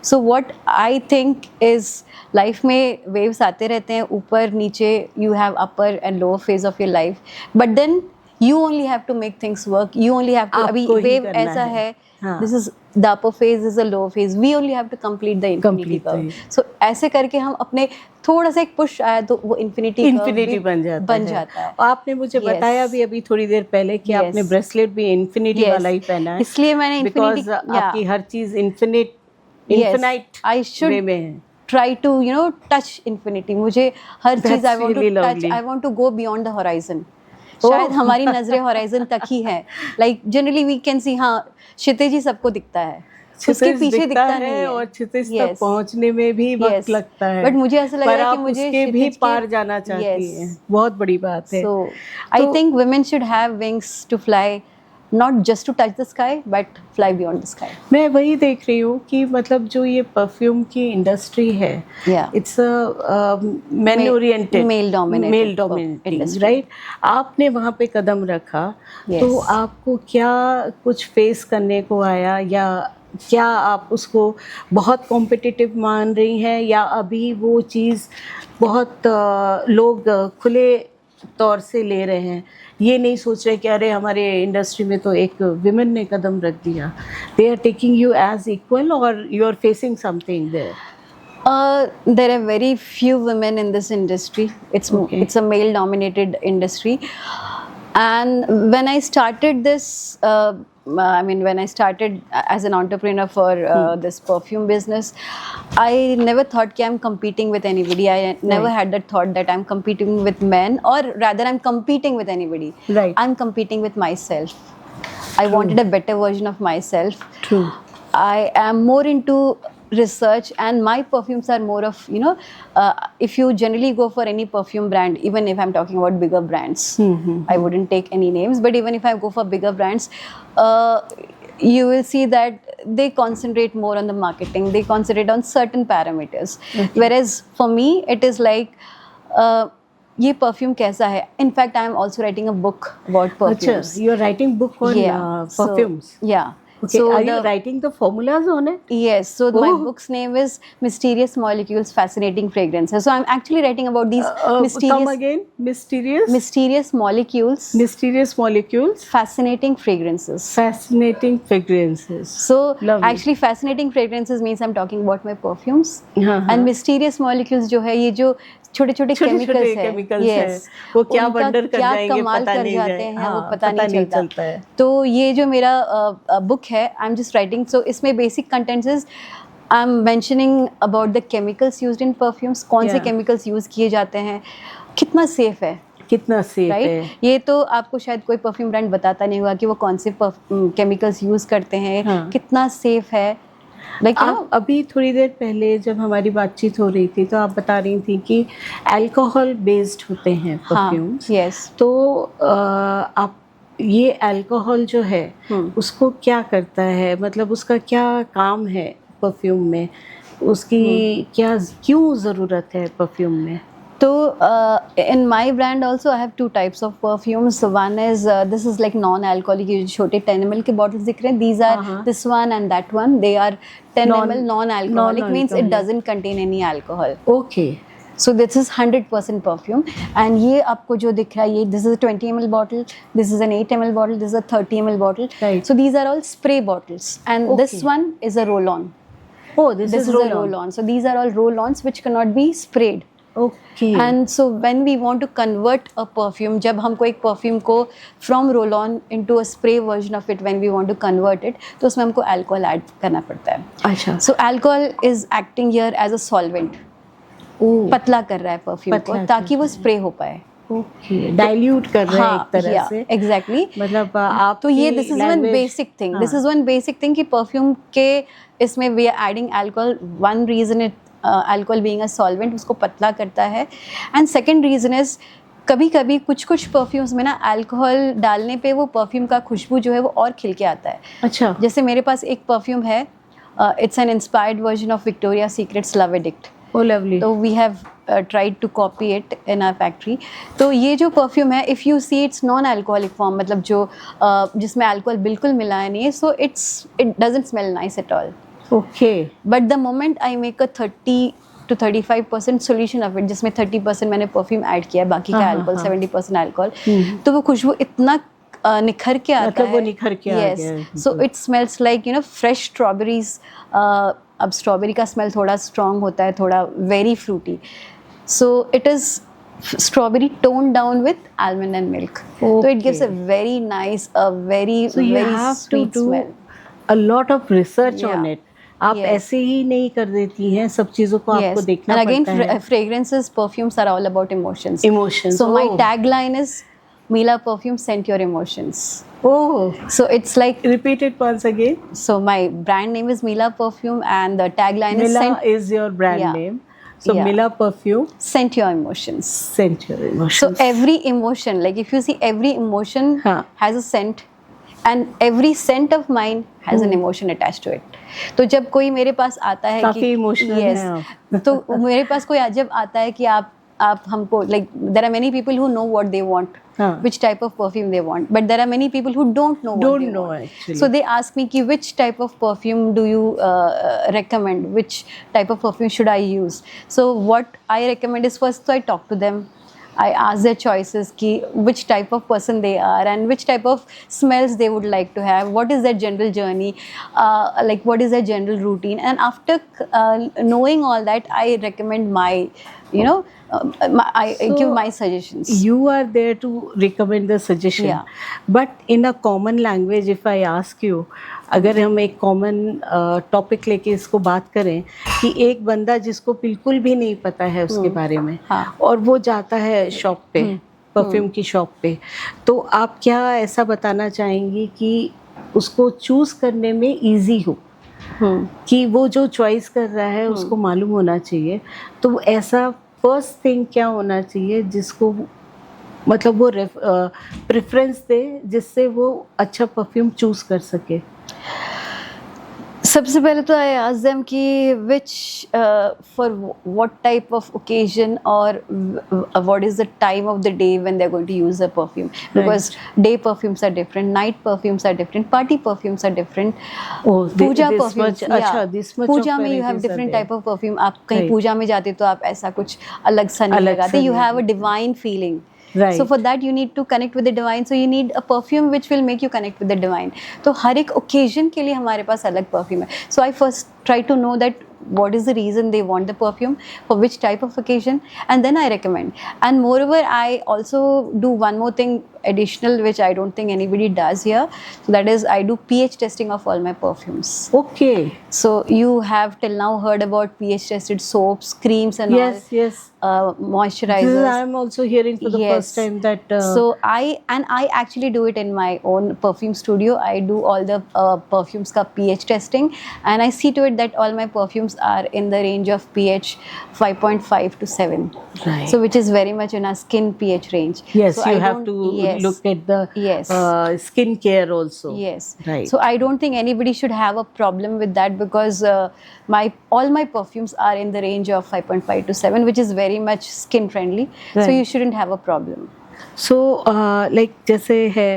Speaker 2: So what I think is life में वेव्स आते रहते हैं, ऊपर नीचे. You have upper and lower phase of your life, but then you only have to make things work. You only have to. अभी wave ऐसा है. This is the upper phase, this is the lower phase. We only have to complete the infinity curve. So ऐसे करके हम अपने थोड़ा सा एक पुश आया तो वो infinity
Speaker 1: बन जाता है. आपने मुझे बताया भी अभी थोड़ी देर पहले कि आपने ब्रेसलेट भी infinity वाला ही पहना है.
Speaker 2: इसलिए मैंने
Speaker 1: infinity, आपकी हर चीज infinite
Speaker 2: I should
Speaker 1: way में है.
Speaker 2: try to touch infinity. मुझे हर चीज I want to touch. I want to go beyond the horizon. शायद हमारी नजरें हॉराइजन तक ही है. Like generally we can see, हाँ क्षितिज ही सबको दिखता है, उसके पीछे दिखता नहीं है.
Speaker 1: और क्षितिज तक पहुंचने में भी वक्त लगता है,
Speaker 2: बट मुझे ऐसा लगा कि मुझे
Speaker 1: उसके भी पार जाना चाहती है. बहुत बड़ी बात है.
Speaker 2: So I think women should have wings to fly, not just to touch the sky but fly beyond the sky.
Speaker 1: मैं वही देख रही हूँ कि मतलब जो ये परफ्यूम की इंडस्ट्री है, it's man oriented,
Speaker 2: male dominated,
Speaker 1: right. आपने वहाँ पे कदम रखा, तो आपको क्या कुछ फेस करने को आया, या क्या आप उसको बहुत कॉम्पिटिटिव मान रही हैं, या अभी वो चीज़ बहुत लोग खुले तौर से ले रहे हैं, ये नहीं सोच रहे कि अरे हमारे इंडस्ट्री में तो एक विमेन ने कदम रख दिया? They are taking you as equal और you are facing something there?
Speaker 2: There are very few women in this industry. It's a male dominated industry, and when I started this when I started as an entrepreneur for this perfume business, I never thought कि I'm competing with anybody. I never had that thought that I'm competing with men, or rather I'm competing with anybody.
Speaker 1: Right.
Speaker 2: I'm competing with myself. I wanted a better version of myself.
Speaker 1: True.
Speaker 2: I am more into research, and my perfumes are more of, you know, if you generally go for any perfume brand, even if I'm talking about bigger brands, I wouldn't take any names, but even if I go for bigger brands, you will see that they concentrate more on the marketing, they concentrate on certain parameters. Whereas for me it is like, ये परफ्यूम कैसा है. In fact I am also writing a book about perfumes.
Speaker 1: अच्छा, you are writing book on perfumes.
Speaker 2: Yeah.
Speaker 1: Okay, are you writing the formulas on it?
Speaker 2: Yes. So my book's name is Mysterious Molecules, Fascinating Fragrances. So I'm actually writing about these
Speaker 1: Come again.
Speaker 2: mysterious molecules,
Speaker 1: Mysterious molecules,
Speaker 2: fascinating fragrances.
Speaker 1: fascinating fragrances.
Speaker 2: So
Speaker 1: Lovely.
Speaker 2: actually fascinating fragrances means I'm talking about my perfumes.
Speaker 1: हाँ,
Speaker 2: And mysterious molecules जो है, ये जो छोटे छोटे केमिकल्स है,
Speaker 1: वो क्या
Speaker 2: उनका
Speaker 1: वंडर कर
Speaker 2: क्या
Speaker 1: जाएंगे,
Speaker 2: कमाल
Speaker 1: पता
Speaker 2: कर
Speaker 1: नहीं
Speaker 2: जाते
Speaker 1: जाए,
Speaker 2: हैं, वो
Speaker 1: हाँ,
Speaker 2: पता नहीं चलता
Speaker 1: है.
Speaker 2: तो ये जो मेरा बुक है, आई एम जस्ट राइटिंग. सो इसमें basic contents is, I am mentioning about the chemicals used in perfumes. कौन से
Speaker 1: Yeah.
Speaker 2: केमिकल्स यूज किए जाते हैं, कितना सेफ है,
Speaker 1: कितना सेफ
Speaker 2: राइट.
Speaker 1: है.
Speaker 2: ये तो आपको शायद कोई परफ्यूम ब्रांड बताता नहीं होगा कि वो कौन से केमिकल्स यूज करते हैं,
Speaker 1: हाँ.
Speaker 2: कितना सेफ है. लाइक
Speaker 1: आप अभी थोड़ी देर पहले जब हमारी बातचीत हो रही थी तो आप बता रही थी कि अल्कोहल बेस्ड होते हैं परफ्यूम्स.
Speaker 2: यस.
Speaker 1: तो आप ये अल्कोहल जो है उसको क्या करता है, मतलब उसका क्या काम है परफ्यूम में, उसकी क्या क्यों ज़रूरत है परफ्यूम में?
Speaker 2: So in my brand also I have two types of perfumes. So one is this is like non-alcoholic. ये छोटे 10 ml के bottles दिख रहे हैं. These are this one and that one. They are 10 ml non-alcoholic, means it doesn't contain any alcohol.
Speaker 1: Okay.
Speaker 2: So this is 100% perfume. And ये आपको जो दिख रहा है, ये this is a 20 ml bottle. This is an 8 ml bottle. This is a 30 ml bottle.
Speaker 1: Right.
Speaker 2: So these are all spray bottles. And this one is a roll-on.
Speaker 1: Oh, this is
Speaker 2: a roll-on. So these are all roll-ons which cannot be sprayed.
Speaker 1: Okay.
Speaker 2: And so when we want to convert a perfume, जब हमको एक perfume को from roll-on into a spray version of it, when we want to convert it, तो उसमें हमको alcohol add करना पड़ता है.
Speaker 1: अच्छा.
Speaker 2: So alcohol is acting here as a solvent. पतला कर रहा है perfume को ताकि वो spray हो पाए.
Speaker 1: Okay. Dilute कर रहे हैं एक तरह से.
Speaker 2: Exactly.
Speaker 1: मतलब आप
Speaker 2: तो ये this is one basic thing. This is one basic thing कि perfume के इसमें we are adding alcohol. One reason it alcohol being a solvent उसको पतला करता है. एंड सेकेंड रीज़न इज़ कभी कभी कुछ परफ्यूम्स में ना अल्कोहल डालने पे वो परफ्यूम का खुशबू जो है वो और खिल के आता है.
Speaker 1: अच्छा.
Speaker 2: जैसे मेरे पास एक परफ्यूम है, it's an inspired version of Victoria's Secret's love addict.
Speaker 1: Oh, lovely.
Speaker 2: तो we have tried to copy it in our factory. तो ये जो परफ्यूम है, if you see it's non alcoholic form, मतलब जो जिसमें अल्कोहल बिल्कुल मिलाया नहीं है, so it doesn't smell nice at all.
Speaker 1: Okay.
Speaker 2: But the moment I make a 30 to 35% solution of it, जिसमें 30% मैंने परफ्यूम ऐड किया है, बाकी का अल्कोहल 70% अल्कोहल, तो वो खुशबू इतना निखर के आता
Speaker 1: मतलब
Speaker 2: है.
Speaker 1: वो निखर के आ गया है.
Speaker 2: So it smells like, you know, fresh strawberries. अब स्ट्रॉबेरी का स्मेल थोड़ा स्ट्रॉन्ग होता है, थोड़ा very Frooti. So it is strawberry toned down with almond and milk. So it gives a very nice, a very sweet smell.
Speaker 1: A lot of research on it. आप ऐसे ही नहीं कर देती हैं, सब चीजों को आपको देखना पड़ता है.
Speaker 2: And again, fragrances, perfumes are all about emotions.
Speaker 1: Emotions.
Speaker 2: So my tagline is Mila Perfume, scent your emotions.
Speaker 1: Oh.
Speaker 2: So it's like,
Speaker 1: repeat it once again.
Speaker 2: So my brand name is Mila Perfume and the tagline is
Speaker 1: Mila is your brand name. So Mila Perfume,
Speaker 2: scent your emotions.
Speaker 1: Scent your emotions.
Speaker 2: So every emotion, like if you see, every emotion has a scent. And every scent of mine has an emotion attached to it. तो जब कोई मेरे पास आता है
Speaker 1: काफी इमोशनल
Speaker 2: है, तो मेरे पास कोई जब आता है कि आप हमको, like there are many people who know what they want, which type of perfume they want, but there are many people who don't know what they want.
Speaker 1: Actually.
Speaker 2: So they ask me कि which type of perfume do you recommend, which type of perfume should I use. So what I recommend is, first I talk to them. I ask their choices, ki which type of person they are and which type of smells they would like to have, what is their general journey, like what is their general routine. And after knowing all that, I recommend my, you know, I give my suggestions.
Speaker 1: You are there to recommend the suggestion. But in a common language, if I ask you, अगर हम एक कॉमन टॉपिक लेके इसको बात करें कि एक बंदा जिसको बिल्कुल भी नहीं पता है उसके बारे में, और वो जाता है शॉप पे, परफ्यूम की शॉप पे, तो आप क्या ऐसा बताना चाहेंगी कि उसको चूज करने में इजी हो, कि वो जो चॉइस कर रहा है उसको मालूम होना चाहिए। तो वो ऐसा फर्स्ट थिंग क्या होना चाहिए जिसको मतलब वो प्रेफरेंस दे, जिससे वो अच्छा परफ्यूम चूज कर सके?
Speaker 2: सबसे पहले तो आई आस्क देम कि which for what type of occasion और what is the time of the day when they are going to use a perfume, because day perfumes are different, night perfumes are different, party perfumes are different, puja perfumes,
Speaker 1: अच्छा, this much
Speaker 2: पूजा
Speaker 1: of
Speaker 2: में you have
Speaker 1: varieties are
Speaker 2: different
Speaker 1: there.
Speaker 2: Type of perfume. आप कहीं
Speaker 1: Right.
Speaker 2: पूजा में जाते तो आप ऐसा कुछ अलग सा नहीं
Speaker 1: अलग
Speaker 2: लगाते,
Speaker 1: सा
Speaker 2: यू
Speaker 1: नहीं
Speaker 2: हैव अ
Speaker 1: लगाते।
Speaker 2: Divine feeling.
Speaker 1: Right.
Speaker 2: So for that you need to connect with the divine. So you need a perfume which will make you connect with the divine. तो हर एक occasion के लिए हमारे पास अलग perfume है. So I first try to know that what is the reason they want the perfume, for which type of occasion, and then I recommend. And moreover, I also do one more thing additional which I don't think anybody does here. So that is I do pH testing of all my perfumes.
Speaker 1: Okay.
Speaker 2: So you have till now heard about pH tested soaps, creams and
Speaker 1: Yes,
Speaker 2: all,
Speaker 1: yes.
Speaker 2: moisturizers.
Speaker 1: This I'm also hearing for the first time that.
Speaker 2: So I actually do it in my own perfume studio. I do all the perfumes ka pH testing, and I see to it that all my perfumes are in the range of pH 5.5 to 7.
Speaker 1: Right.
Speaker 2: So which is very much in our skin pH range.
Speaker 1: Yes,
Speaker 2: so
Speaker 1: you
Speaker 2: I
Speaker 1: have
Speaker 2: don't-
Speaker 1: to
Speaker 2: yes.
Speaker 1: look at the
Speaker 2: Yes.
Speaker 1: Skin care also.
Speaker 2: Yes.
Speaker 1: Right.
Speaker 2: So I don't think anybody should have a problem with that, because all my perfumes are in the range of 5.5 to 7, which is very much skin friendly. So
Speaker 1: Right.
Speaker 2: you shouldn't have a problem.
Speaker 1: So like जैसे है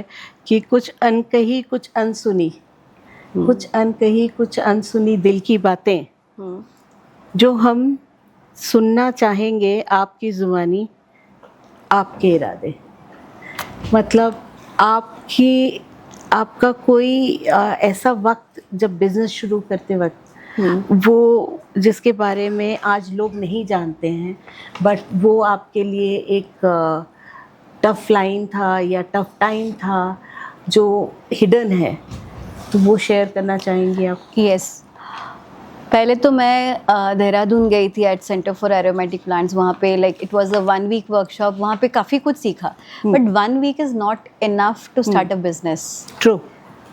Speaker 1: कि कुछ अनकही कुछ अनसुनी, कुछ अनकही कुछ अनसुनी दिल की बातें जो हम सुनना चाहेंगे आपकी जुबानी, आपके इरादे। मतलब आपका कोई ऐसा वक्त जब बिजनेस शुरू करते वक्त वो जिसके बारे में आज लोग नहीं जानते हैं, बट वो आपके लिए एक टफ लाइन था या टफ टाइम था जो हिडन है, तो वो शेयर करना चाहेंगी आप?
Speaker 2: यस, पहले तो मैं देहरादून गई थी at centre for aromatic plants. वहाँ पे like it was a 1 week workshop. वहाँ पे काफ़ी कुछ सीखा, but 1 week is not enough to start a business.
Speaker 1: True,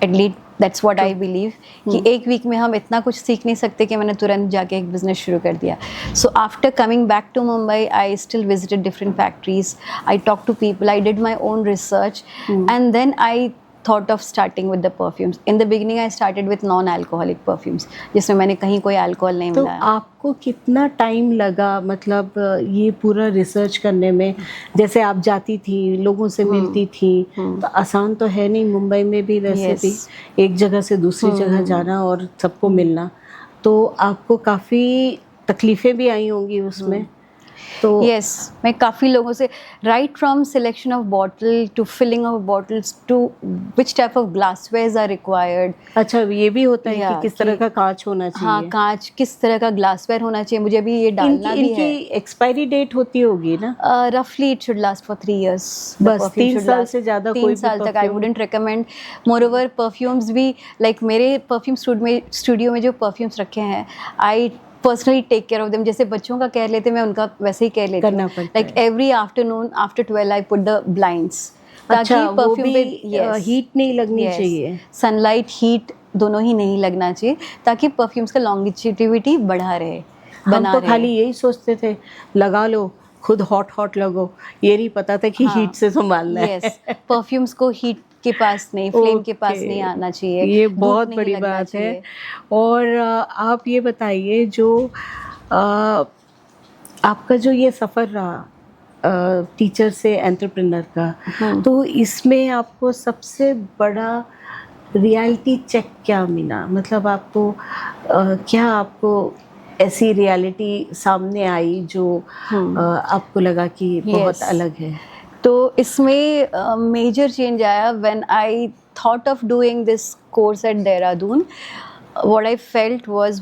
Speaker 2: at least that's what I believe, कि 1 वीक में हम इतना कुछ सीख नहीं सकते कि मैंने तुरंत जाके एक बिजनेस शुरू कर दिया। So after coming back to Mumbai I still visited different factories, I talk to people, I did my own research, and then I thought of starting with the perfumes. In the beginning I started with non-alcoholic perfumes, जिसमें मैंने कहीं कोई अल्कोहल नहीं मिलाया।
Speaker 1: तो आपको कितना टाइम लगा मतलब ये पूरा रिसर्च करने में? जैसे आप जाती थी, लोगों से मिलती थी, तो आसान तो है नहीं मुंबई में भी वैसे भी एक जगह से दूसरी जगह जाना और सबको मिलना, तो आपको काफ़ी तकलीफ़ें भी आई होंगी उसमें। तो
Speaker 2: यस, मैं काफ़ी लोगों से, right from selection of bottle to filling of bottles to which type of glasswares are required.
Speaker 1: अच्छा, ये भी होता है कि किस तरह का कांच होना चाहिए?
Speaker 2: हाँ, कांच किस तरह का ग्लासवेयर होना चाहिए, मुझे भी ये डालना भी है।
Speaker 1: इनकी एक्सपायरी डेट होती होगी ना?
Speaker 2: रफली it should last for 3 years।
Speaker 1: बस 3 साल से ज़्यादा कोई
Speaker 2: 3 साल तक I wouldn't recommend. Moreover perfumes भी लाइक मेरे परफ्यूम स्टूडियो में जो परफ्यूम्स रखे हैं, I personally take care of them. जैसे बच्चों का केयर लेते मैं उनका वैसे ही केयर लेती हूँ। Like every afternoon after 12 I put the blinds, ताकि परफ्यूम पे
Speaker 1: हीट नहीं लगनी चाहिए,
Speaker 2: सनलाइट हीट दोनों ही नहीं लगना चाहिए, ताकि परफ्यूम्स का लॉन्गिविटी बढ़ा रहे, बना
Speaker 1: हम तो
Speaker 2: रहे।
Speaker 1: खाली यही सोचते थे लगा लो, खुद हॉट लगो, ये नहीं पता था कि हीट से संभालना है।
Speaker 2: यस, परफ्यूम्स को हीट के पास नहीं, फ्लेम के पास नहीं आना चाहिए,
Speaker 1: ये बहुत बड़ी बात है। और आप ये बताइए जो आपका जो ये सफ़र रहा टीचर से एंटरप्रेन्योर का, तो इसमें आपको सबसे बड़ा रियलिटी चेक क्या मिला? मतलब आपको क्या आपको ऐसी रियलिटी सामने आई जो आपको लगा कि बहुत अलग है?
Speaker 2: तो इसमें मेजर चेंज आया when I thought of doing this course eight Dehradun. what I felt was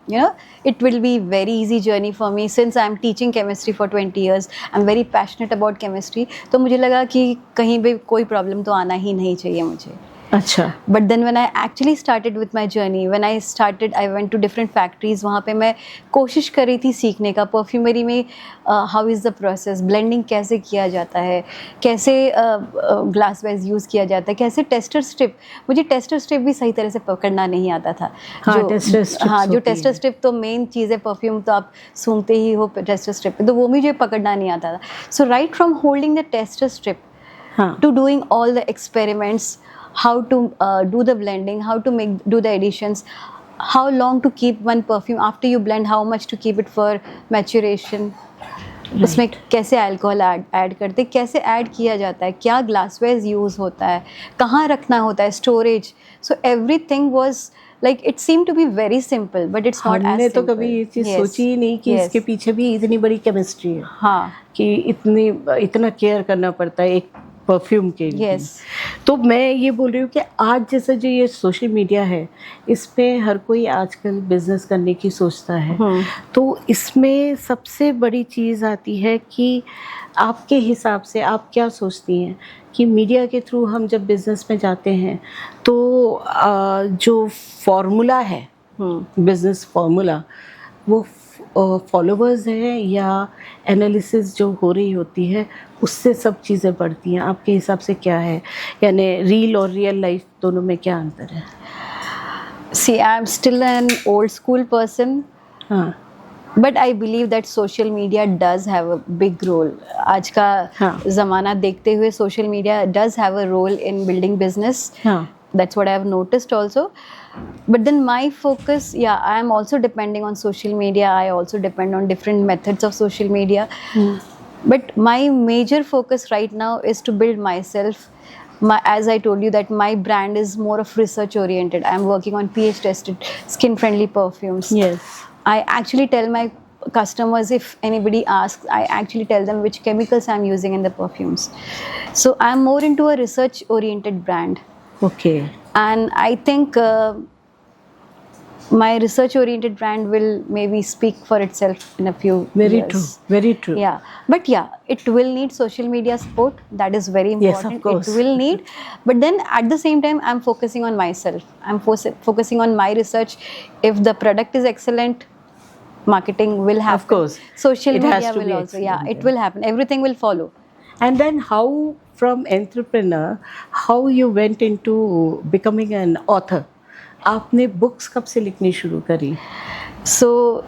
Speaker 2: you know, it will be very easy journey for me since I'm teaching chemistry for 20 years. I'm very passionate about chemistry. तो मुझे लगा कि कहीं भी कोई प्रॉब्लम तो आना ही नहीं चाहिए मुझे।
Speaker 1: अच्छा.
Speaker 2: But then when I actually started with my journey, when I went to different factories, वहाँ पे मैं कोशिश कर रही थी सीखने का परफ्यूमरी में how is the process, blending कैसे किया जाता है, कैसे ग्लास वाइज यूज़ किया जाता है, कैसे टेस्टर स्ट्रिप. मुझे टेस्टर स्ट्रिप भी सही तरह से पकड़ना नहीं आता था.
Speaker 1: हाँ, टेस्टर स्ट्रिप्स
Speaker 2: हाँ, जो
Speaker 1: होती
Speaker 2: टेस्टर
Speaker 1: है.
Speaker 2: स्ट्रिप तो मेन चीज़ है परफ्यूम, तो आप सूंघते ही हो टेस्टर स्ट्रिप, तो वो मुझे पकड़ना नहीं आता था. So right from holding the tester strip
Speaker 1: हाँ.
Speaker 2: to doing all the experiments, how to do the blending, how to do the additions, how long to keep one perfume after you blend, how much to keep it for maturation. उसमें कैसे अल्कोहल ऐड करते, कैसे ऐड किया जाता है, क्या ग्लास वाइज यूज़ होता है, कहाँ रखना होता है, storage. So everything was like it seem to be very simple, but it's not as
Speaker 1: हमने तो कभी ये चीज़ सोची ही नहीं कि इसके पीछे भी इतनी बड़ी केमिस्ट्री है.
Speaker 2: हाँ,
Speaker 1: कि इतना केयर करना पड़ता है एक परफ्यूम के लिए.
Speaker 2: Yes.
Speaker 1: तो मैं ये बोल रही हूँ कि आज जैसे जो ये सोशल मीडिया है, इस पे हर कोई आजकल बिजनेस करने की सोचता है. तो इसमें सबसे बड़ी चीज़ आती है कि आपके हिसाब से आप क्या सोचती हैं कि मीडिया के थ्रू हम जब बिजनेस में जाते हैं तो जो फॉर्मूला है, बिजनेस फॉर्मूला, वो फॉलोवर्स हैं या एनालिसिस जो हो रही होती है उससे सब चीज़ें बढ़ती हैं? आपके हिसाब से क्या है, यानी रील और रियल लाइफ दोनों में क्या अंतर है?
Speaker 2: see, I'm still an old school person.
Speaker 1: हाँ.
Speaker 2: But I believe that social media does have a big role. आज का
Speaker 1: हाँ.
Speaker 2: ज़माना देखते हुए social media does have a role in building business.
Speaker 1: हाँ.
Speaker 2: That's what I have noticed also. But then my focus, yeah, I am also depending on social media. I also depend on different methods of social media. But my major focus right now is to build myself. As I told you that my brand is more of research oriented. I am working on pH tested skin friendly perfumes.
Speaker 1: Yes.
Speaker 2: I actually tell my customers, if anybody asks, I actually tell them which chemicals I'm using in the perfumes. So I'm more into a research oriented brand.
Speaker 1: Okay.
Speaker 2: And I think my research oriented brand will maybe speak for itself in a few
Speaker 1: Very
Speaker 2: years.
Speaker 1: true. Very true.
Speaker 2: Yeah, but yeah, it will need social media support. That is very important.
Speaker 1: Yes, of course.
Speaker 2: It will need, but then at the same time, I'm focusing on myself. I'm focusing on my research. If the product is excellent, marketing will happen.
Speaker 1: Of course.
Speaker 2: Social
Speaker 1: It has
Speaker 2: media
Speaker 1: to
Speaker 2: will
Speaker 1: be
Speaker 2: also. Yeah,
Speaker 1: excellent,
Speaker 2: it will happen. Everything will follow.
Speaker 1: And then how, from entrepreneur, how you went into becoming an author? आपने बुक्स कब से लिखनी शुरू करी?
Speaker 2: So,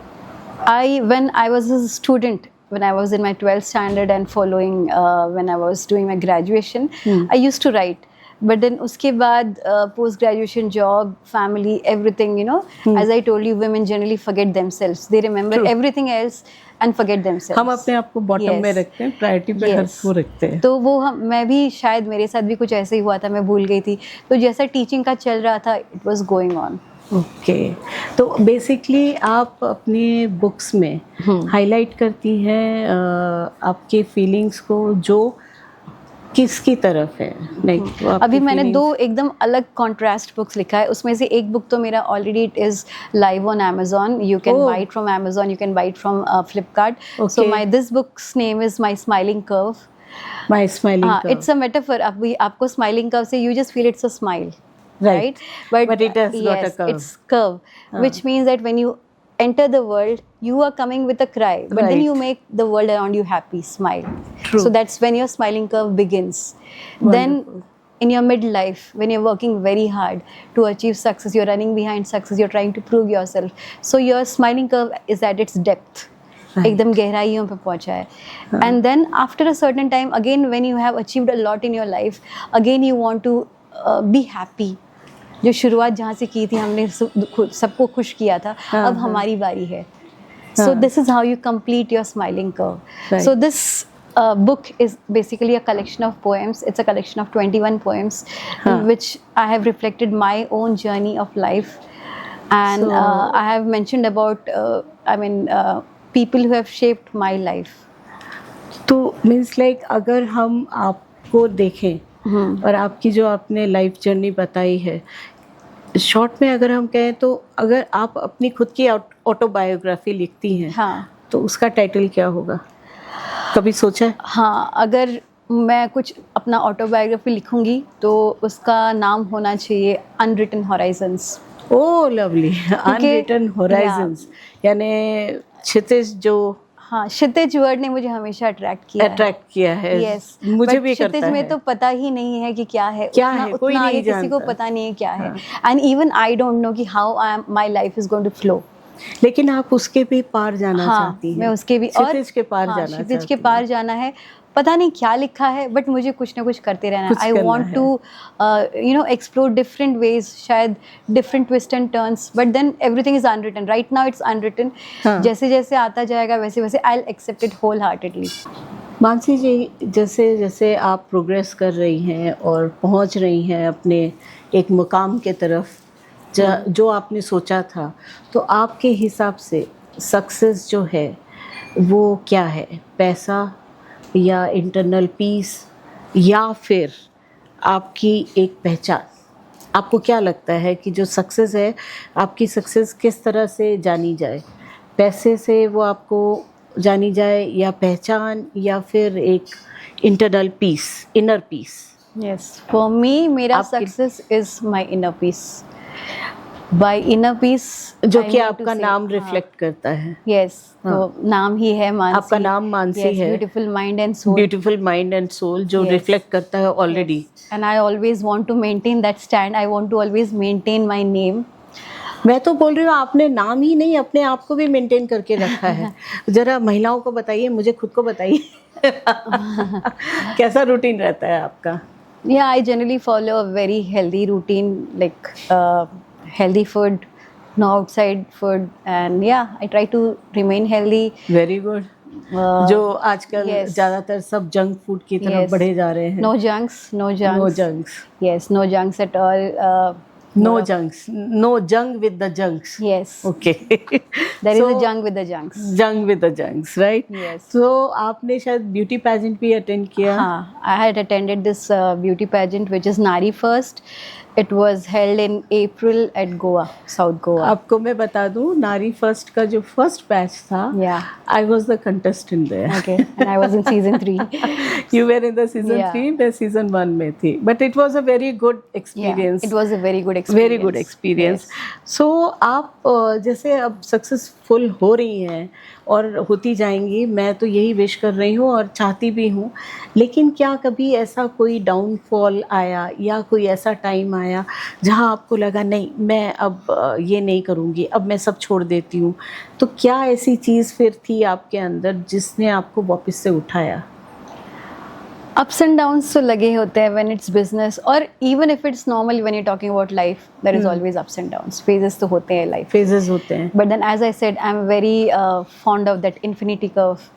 Speaker 2: when I was a student, when I was in my 12th standard and following, when I was doing my graduation, I used to write. But then उसके बाद post graduation job, family, everything, you know, as I told you, women generally forget themselves. They remember
Speaker 1: True.
Speaker 2: everything else and forget themselves.
Speaker 1: हम अपने आप को बॉटम में रखते हैं, प्रायोरिटी पे हर को रखते हैं.
Speaker 2: तो वो मैं भी शायद मेरे साथ भी कुछ ऐसे ही हुआ था, मैं भूल गई थी. तो जैसा टीचिंग का चल रहा था, it was going on.
Speaker 1: Okay. तो बेसिकली आप अपने बुक्स में हाईलाइट करती हैं आपके फीलिंग्स को जो किसकी तरफ है?
Speaker 2: अभी मैंने 2 एकदम अलग कॉन्ट्रास्ट बुक्स लिखा है. उसमें से एक बुक तो मेरा already it is live on Amazon. You can buy it from Amazon. You can buy it from Flipkart. So this book's name is My Smiling Curve.
Speaker 1: My Smiling Curve.
Speaker 2: It's a metaphor. आपको smiling curve से you just feel it's a smile,
Speaker 1: right? But it has got a curve.
Speaker 2: It's curve, which means that when you enter the world, you are coming with a cry, but then you make the world around you happy, smile.
Speaker 1: True.
Speaker 2: So that's when your smiling curve begins.
Speaker 1: Wonderful.
Speaker 2: Then in your midlife, when you're working very hard to achieve success, you're running behind success, you're trying to prove yourself. So your smiling curve is at its depth. एकदम गहराइयों पे पहुंचा है. And then after a certain time, again when you have achieved a lot in your life, again you want to be happy. जो शुरुआत जहाँ से की थी, हमने सबको खुश किया था, अब हमारी बारी है. So this is how you complete your smiling curve.
Speaker 1: Right.
Speaker 2: So this book is basically a collection of poems. It's a collection of 21 poems in which I have reflected my own journey of life. And I have mentioned about, people who have shaped my life.
Speaker 1: तो मीन्स लाइक अगर हम आपको देखें और आपकी जो आपने लाइफ जर्नी बताई है, शॉर्ट में अगर हम कहें तो अगर आप अपनी खुद की ऑटोबायोग्राफी लिखती हैं, तो उसका टाइटल क्या होगा? कभी सोचा है?
Speaker 2: हाँ, अगर मैं कुछ अपना ऑटोबायोग्राफी लिखूंगी तो उसका नाम होना चाहिए unwritten horizons.
Speaker 1: Oh lovely, unwritten horizons, यानी क्षितिज जो,
Speaker 2: हाँ, क्षितिज वर्ड ने मुझे हमेशा अट्रैक्ट किया है।
Speaker 1: यस, मुझे भी करता
Speaker 2: क्षितिज में
Speaker 1: है।
Speaker 2: तो पता ही नहीं है कि क्या है,
Speaker 1: क्या
Speaker 2: उतना
Speaker 1: है, कोई
Speaker 2: उतना
Speaker 1: नहीं
Speaker 2: आगे किसी को
Speaker 1: जानता।
Speaker 2: पता नहीं है क्या है। And even I don't know कि how I am my life is going to flow.
Speaker 1: लेकिन आप उसके भी पार जाना
Speaker 2: हाँ,
Speaker 1: चाहती हैं।
Speaker 2: मैं उसके भी, और
Speaker 1: क्षितिज के पार
Speaker 2: हाँ,
Speaker 1: जाना
Speaker 2: क्षितिज के
Speaker 1: चाहती
Speaker 2: पार
Speaker 1: हैं।
Speaker 2: जाना है। पता नहीं क्या लिखा है, बट मुझे कुछ ना कुछ करते रहना है।
Speaker 1: कुछ
Speaker 2: आई
Speaker 1: करना
Speaker 2: वॉन्ट
Speaker 1: है।
Speaker 2: टू एक्सप्लोर डिफरेंट वेज, शायद different twist and turns, but then everything is unwritten. Right now it's unwritten.
Speaker 1: हाँ।
Speaker 2: जैसे जैसे आता जाएगा वैसे वैसे I will accept it whole heartedly.
Speaker 1: Mansi ji, जैसे जैसे आप प्रोग्रेस कर रही हैं और पहुंच रही हैं अपने एक मुकाम के तरफ, जो आपने सोचा था, तो आपके हिसाब से सक्सेस जो है वो क्या है? पैसा, या इंटरनल पीस, या फिर आपकी एक पहचान? आपको क्या लगता है कि जो सक्सेस है, आपकी सक्सेस किस तरह से जानी जाए? पैसे से वो आपको जानी जाए, या पहचान, या फिर एक internal peace, inner peace?
Speaker 2: Yes, for me मेरा
Speaker 1: आपकी-
Speaker 2: success is my inner peace. Bye inner peace
Speaker 1: जो कि आपका नाम रिफ्लेक्ट करता है।
Speaker 2: यस, तो नाम ही है मानसी।
Speaker 1: आपका नाम मानसी है।
Speaker 2: Beautiful mind and soul.
Speaker 1: Beautiful mind and soul, जो
Speaker 2: Yes.
Speaker 1: रिफ्लेक्ट करता है already.
Speaker 2: And I always want to maintain that stand. I want to always maintain my name.
Speaker 1: मैं तो बोल रही हूँ, आपने नाम ही नहीं, अपने आप को भी मेंटेन करके रखा है। जरा महिलाओं को बताइए, मुझे खुद को बताइए। कैसा रूटीन रहता है आपका?
Speaker 2: Yeah, I generally follow a very healthy routine, like healthy food, no outside food, and yeah, I try to remain healthy.
Speaker 1: Very good. जो आजकल
Speaker 2: yes.
Speaker 1: ज्यादातर सब जंक फूड की तरफ
Speaker 2: Yes.
Speaker 1: बढ़े जा रहे हैं।
Speaker 2: No junks, no junks.
Speaker 1: No junks.
Speaker 2: Yes, no junks at all.
Speaker 1: No junks, no जंग with the junks.
Speaker 2: Yes,
Speaker 1: okay.
Speaker 2: there is a junk with the junks.
Speaker 1: जंग with the junks, right?
Speaker 2: Yes.
Speaker 1: तो आपने शायद ब्यूटी पेजेंट भी अटेंड किया।
Speaker 2: हाँ, I had attended this beauty pageant which is Nari First. It was held in April at Goa, South Goa.
Speaker 1: आपको मैं बता दूं, नारी फर्स्ट का जो फर्स्ट बैच था,
Speaker 2: Yeah.
Speaker 1: I was the contestant there.
Speaker 2: Okay, and I was in season 3.
Speaker 1: You were in the season
Speaker 2: Yeah.
Speaker 1: 3, मैं सीजन 1 में थी, but it was a very good
Speaker 2: Yeah,
Speaker 1: experience.
Speaker 2: it was a very good experience.
Speaker 1: Very good experience.
Speaker 2: Yes.
Speaker 1: So आप जैसे अब सक्सेसफुल हो रही हैं और होती जाएंगी, मैं तो यही विश कर रही हूँ और चाहती भी हूँ, लेकिन क्या कभी ऐसा कोई डाउनफॉल आया, या कोई ऐसा टाइम आया जहाँ आपको लगा नहीं, मैं अब ये नहीं करूँगी, अब मैं सब छोड़ देती हूँ? तो क्या ऐसी चीज़ फिर थी आपके अंदर जिसने आपको वापस से उठाया?
Speaker 2: Ups and downs तो लगे होते हैं when it's business, और even if it's normal when you're talking about life, there is always ups and downs. Phases तो होते हैं life.
Speaker 1: फेजेस होते हैं।
Speaker 2: But then as I said, I'm very fond of that infinity curve.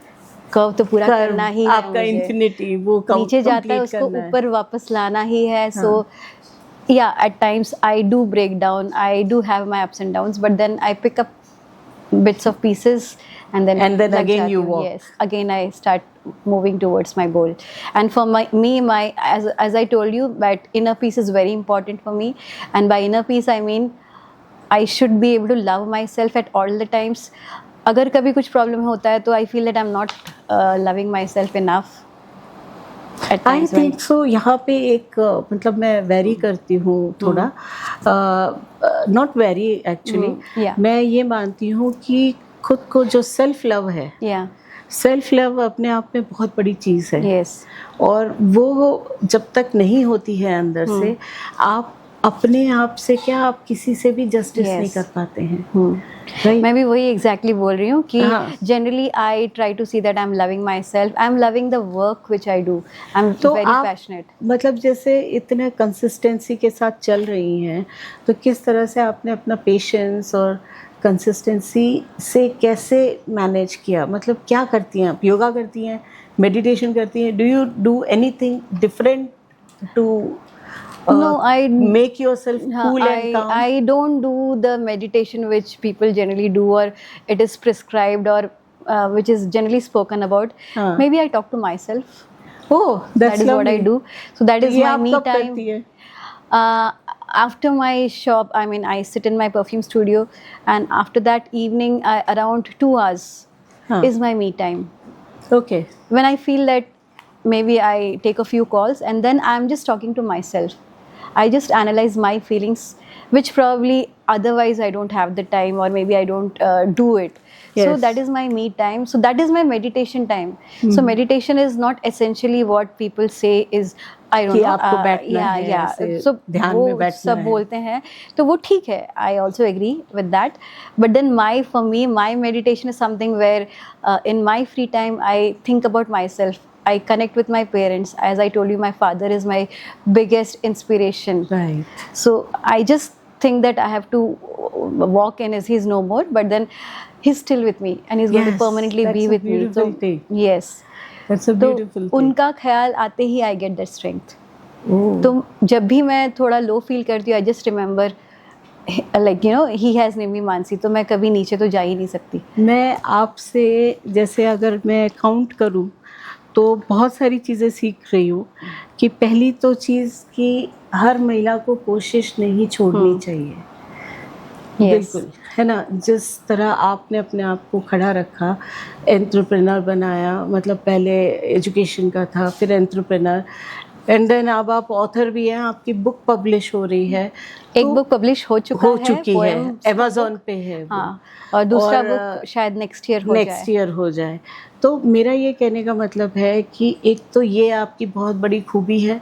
Speaker 2: Curve तो पूरा करना ही है
Speaker 1: आपका
Speaker 2: मुझे।
Speaker 1: इन्फिनिटी, वो
Speaker 2: नीचे जाता है, उसको ऊपर वापस लाना ही है। So yeah, at times I do break down. I do have my ups and downs, but then I pick up bits of pieces and then
Speaker 1: And then
Speaker 2: लग
Speaker 1: again
Speaker 2: जाती
Speaker 1: you
Speaker 2: हूँ।
Speaker 1: walk.
Speaker 2: Yes, again I start moving towards my goal. And for my as I told you, that inner peace is very important for me. And by inner peace I mean I should be able to love myself at all the times. अगर कभी कुछ प्रॉब्लम होता है तो I feel that I'm not loving myself enough.
Speaker 1: I think so. यहाँ पे एक मतलब मैं वेरी करती हूँ थोड़ा, नॉट वेरी एक्चुअली।
Speaker 2: yeah.
Speaker 1: मैं ये मानती हूँ कि खुद को जो सेल्फ लव है,
Speaker 2: Yeah.
Speaker 1: सेल्फ लव अपने आप में बहुत बड़ी चीज़ है।
Speaker 2: Yes.
Speaker 1: और वो जब तक नहीं होती है अंदर से, आप अपने आप से क्या, आप किसी से भी जस्टिस नहीं
Speaker 2: Yes.
Speaker 1: कर पाते हैं। Right?
Speaker 2: मैं भी वही एग्जैक्टली बोल रही हूँ कि
Speaker 1: हाँ।
Speaker 2: Generally I try to see that I am loving myself, I am loving the work which I do, I am
Speaker 1: तो
Speaker 2: वेरी
Speaker 1: आप
Speaker 2: पैशनेट।
Speaker 1: मतलब जैसे इतने कंसिस्टेंसी के साथ चल रही हैं, तो किस तरह से आपने अपना पेशेंस और कंसिस्टेंसी से कैसे मैनेज किया? मतलब क्या करती हैं आप? योगा करती हैं, मेडिटेशन करती हैं? Do you do anything different to
Speaker 2: No, I
Speaker 1: make yourself cool and calm?
Speaker 2: I don't do the meditation which people generally do, or it is prescribed, or which is generally spoken about.
Speaker 1: हाँ.
Speaker 2: Maybe I talk to myself.
Speaker 1: Oh, that's
Speaker 2: That is what I
Speaker 1: lovely.
Speaker 2: do. So that is
Speaker 1: ये
Speaker 2: my
Speaker 1: आप
Speaker 2: me
Speaker 1: कब
Speaker 2: time.
Speaker 1: करती है?
Speaker 2: After my shop, I mean, I sit in my perfume studio, and after that evening, around 2 hours
Speaker 1: हाँ.
Speaker 2: is my me time.
Speaker 1: Okay.
Speaker 2: When I feel that maybe I take a few calls and then I'm just talking to myself. I just analyze my feelings, which probably otherwise I don't have the time, or maybe I don't do it. So
Speaker 1: Yes.
Speaker 2: that is my me time. So that is my meditation time. So meditation is not essentially what people say is, I don't
Speaker 1: कि
Speaker 2: know.
Speaker 1: आपको बैठना
Speaker 2: yeah,
Speaker 1: है,
Speaker 2: yeah.
Speaker 1: ऐसे
Speaker 2: So
Speaker 1: ध्यान
Speaker 2: वो
Speaker 1: में बैठना
Speaker 2: सब
Speaker 1: है।
Speaker 2: बोलते हैं, तो वो ठीक है. I also agree with that. But then for me, my meditation is something where in my free time I think about myself. I connect with my parents. As I told you, my father is my biggest inspiration.
Speaker 1: Right.
Speaker 2: So I just think that I have to walk in as he's no more, but then he's still with me and he's going to
Speaker 1: Yes,
Speaker 2: permanently
Speaker 1: that's
Speaker 2: be
Speaker 1: a
Speaker 2: with me.
Speaker 1: beautiful thing.
Speaker 2: Yes.
Speaker 1: That's a
Speaker 2: तो
Speaker 1: beautiful thing.
Speaker 2: उनका ख्याल आते ही I get that strength.
Speaker 1: Oh.
Speaker 2: तो जब भी मैं थोड़ा लो फील करती हूँ, I just remember like you know he has named me Mansi, तो मैं कभी नीचे तो जा ही नहीं सकती.
Speaker 1: मैं आपसे जैसे अगर मैं काउंट करूं तो बहुत सारी चीज़ें सीख रही हूँ कि पहली तो चीज़ कि हर महिला को कोशिश नहीं छोड़नी चाहिए. बिल्कुल, है ना. जिस तरह आपने अपने आप को खड़ा रखा, एंटरप्रेन्योर बनाया, मतलब पहले एजुकेशन का था, फिर एंटरप्रेन्योर, एंड देन अब आप ऑथर भी हैं, आपकी बुक पब्लिश हो रही है.
Speaker 2: एक बुक पब्लिश हो
Speaker 1: चुकी है,
Speaker 2: poems
Speaker 1: अमेज़ॉन पे है वो.
Speaker 2: हाँ, और दूसरा
Speaker 1: और,
Speaker 2: बुक शायद नेक्स्ट ईयर हो जाए.
Speaker 1: तो मेरा ये कहने का मतलब है कि एक तो ये आपकी बहुत बड़ी खूबी है.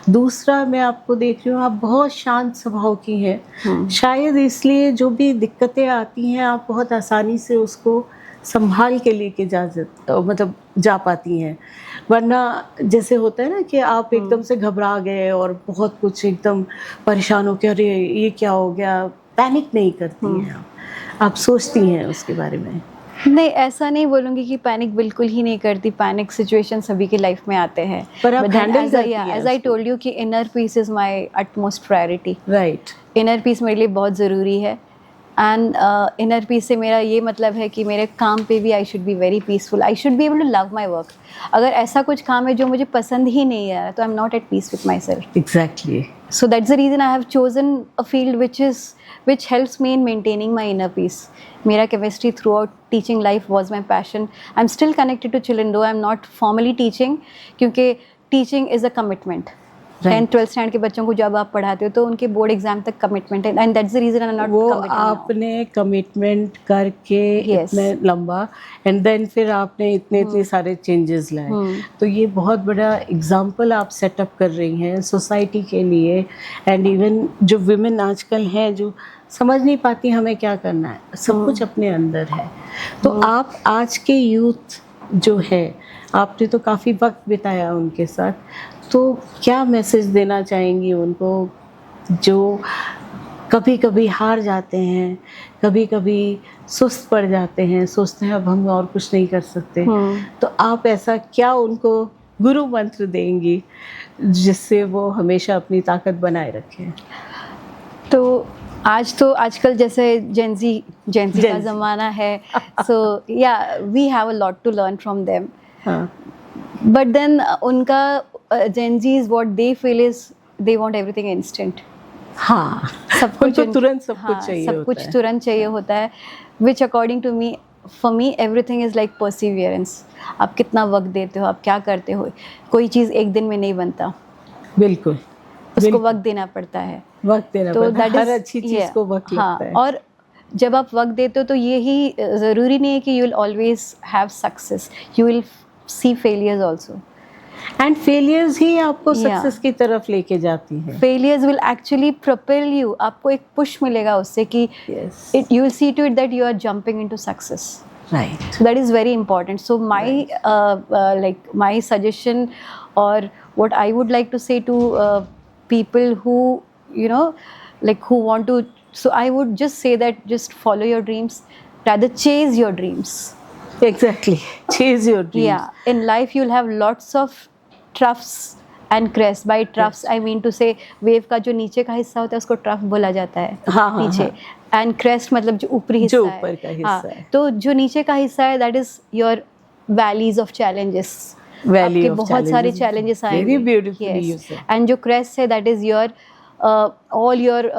Speaker 1: दूसरा, मैं आपको देख रही हूँ, आप बहुत शांत स्वभाव की हैं. शायद इसलिए जो भी दिक्कतें आती हैं आप बहुत आसानी से उसको संभाल के लेके मतलब जा पाती हैं. वरना जैसे होता है ना कि आप एकदम से घबरा गए और बहुत कुछ एकदम परेशान हो के, अरे ये क्या हो गया, पैनिक नहीं करती हैं आप सोचती हैं उसके बारे में.
Speaker 2: नहीं, ऐसा नहीं बोलूँगी कि पैनिक बिल्कुल ही नहीं करती. पैनिक सिचुएशन सभी की लाइफ में आते हैं,
Speaker 1: पर आप हैंडल करती हैं.
Speaker 2: एज आई टोल्ड यू कि inner peace is my utmost priority.
Speaker 1: Right.
Speaker 2: Inner peace मेरे लिए बहुत ज़रूरी है. एंड इनर पीस से मेरा ये मतलब है कि मेरे काम पे भी I should be very peaceful. I should be able to love my work. अगर ऐसा कुछ काम है जो मुझे पसंद ही नहीं है तो I am not at peace with myself.
Speaker 1: Exactly.
Speaker 2: So that's the reason I have chosen a field which helps me in maintaining my inner peace. Mera chemistry throughout teaching life was my passion. I'm still connected to children, though I'm not formally teaching, क्योंकि teaching is a commitment. 10th 12th standard के बच्चों को जब आप पढ़ाते हो तो उनके बोर्ड एग्जाम तक कमिटमेंट है, and that's the reason I am not committed.
Speaker 1: आपने कमिटमेंट करके इतने लंबा, एंड देन फिर आपने इतने सारे चेंजेस लाए. तो ये बहुत बड़ा एग्जाम्पल आप सेटअप कर रही हैं सोसाइटी के लिए. एंड इवन जो विमेन आजकल हैं जो समझ नहीं पाती हमें क्या करना है, सब कुछ अपने अंदर है. तो आप आज के यूथ जो है, आपने तो काफ़ी वक्त बिताया उनके साथ, तो क्या मैसेज देना चाहेंगी उनको जो कभी कभी हार जाते हैं, कभी कभी सुस्त पड़ जाते हैं, सोचते हैं अब हम और कुछ नहीं कर सकते. तो आप ऐसा क्या उनको गुरु मंत्र देंगी जिससे वो हमेशा अपनी ताकत बनाए रखें?
Speaker 2: तो आजकल जैसे जेंजी का ज़माना है, सो या we have a lot to learn from them. But then उनका Gen Zs what they feel is they want everything instant.
Speaker 1: हाँ,
Speaker 2: सब कुछ
Speaker 1: तुरंत सब कुछ चाहिए,
Speaker 2: सब कुछ तुरंत चाहिए होता है. Which according to me, for me everything is like perseverance. आप कितना वक्त देते हो, आप क्या करते हो. कोई चीज़ एक दिन में नहीं बनता.
Speaker 1: बिल्कुल,
Speaker 2: उसको वक्त देना पड़ता है.
Speaker 1: वक्त देना पड़ता है. हर अच्छी चीज़ को वक्त लगता है.
Speaker 2: और जब आप वक्त देते हो तो यही ज़रूरी नहीं है कि you will always have success. You will see failures also,
Speaker 1: and failures ही आपको सक्सेस की तरफ लेके जाती है.
Speaker 2: Failures will actually propel you. आपको एक पुश मिलेगा उससे कि you will see to it that you are jumping into success.
Speaker 1: Right.
Speaker 2: So that is very important. So my suggestion, or what I would like to say to people who who want to, so I would just say that just follow your dreams, rather chase your dreams.
Speaker 1: Exactly, chase your dreams.
Speaker 2: Yeah, in life you'll have lots of troughs and crests. By troughs I mean to say wave का जो नीचे का हिस्सा होता है उसको ट्रफ बोला जाता है. नीचे. एंड क्रेस्ट मतलब जो ऊपरी हिस्सा है,
Speaker 1: ऊपर का हिस्सा है.
Speaker 2: तो जो नीचे का हिस्सा है that is your valleys of challenges. आपके बहुत सारे चैलेंजेस आएंगे. एंड जो क्रेस्ट है that is your all your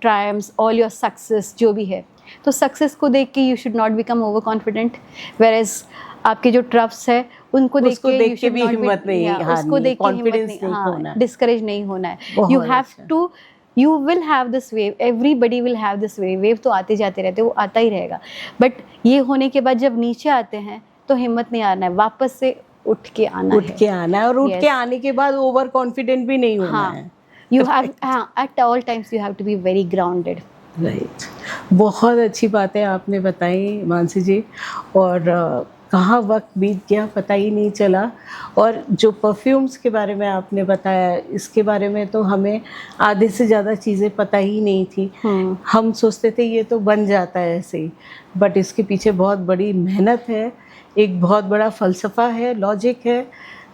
Speaker 2: triumphs, all your success जो भी है. तो सक्सेस को देख के you should not become over confident, whereas आपके जो ट्रफ्स है उनको देख
Speaker 1: उसको
Speaker 2: के
Speaker 1: देख
Speaker 2: you
Speaker 1: के
Speaker 2: should
Speaker 1: भी
Speaker 2: not be-
Speaker 1: हिम्मत नहीं
Speaker 2: yeah,
Speaker 1: हारनी,
Speaker 2: उसको देख के हिम्मत
Speaker 1: confidence
Speaker 2: नहीं,
Speaker 1: नहीं
Speaker 2: हाँ,
Speaker 1: खोना है।
Speaker 2: डिस्करेज नहीं होना है.
Speaker 1: बहुत
Speaker 2: यू हैव
Speaker 1: अच्छा।
Speaker 2: To, you will have this wave, everybody will have this wave. Wave तो आते जाते रहते, वो आता ही रहेगा. बट ये होने के बाद जब नीचे आते हैं तो हिम्मत नहीं हारना है, वापस से उठ के आना
Speaker 1: उठ के आना है, और उठ के
Speaker 2: Yes.
Speaker 1: आने के बाद ओवर कॉन्फिडेंट भी नहीं होना
Speaker 2: हाँ,
Speaker 1: है।
Speaker 2: You have, at all times you have to be very grounded.
Speaker 1: Right, बहुत अच्छी बातें आपने बताई मानसी जी, और कहाँ वक्त बीत गया पता ही नहीं चला। और जो परफ्यूम्स के बारे में आपने बताया, इसके बारे में तो हमें आधे से ज़्यादा चीज़ें पता ही नहीं थी। हम सोचते थे ये तो बन जाता है ऐसे ही, बट इसके पीछे बहुत बड़ी मेहनत है, एक बहुत बड़ा फ़लसफ़ा है, लॉजिक है,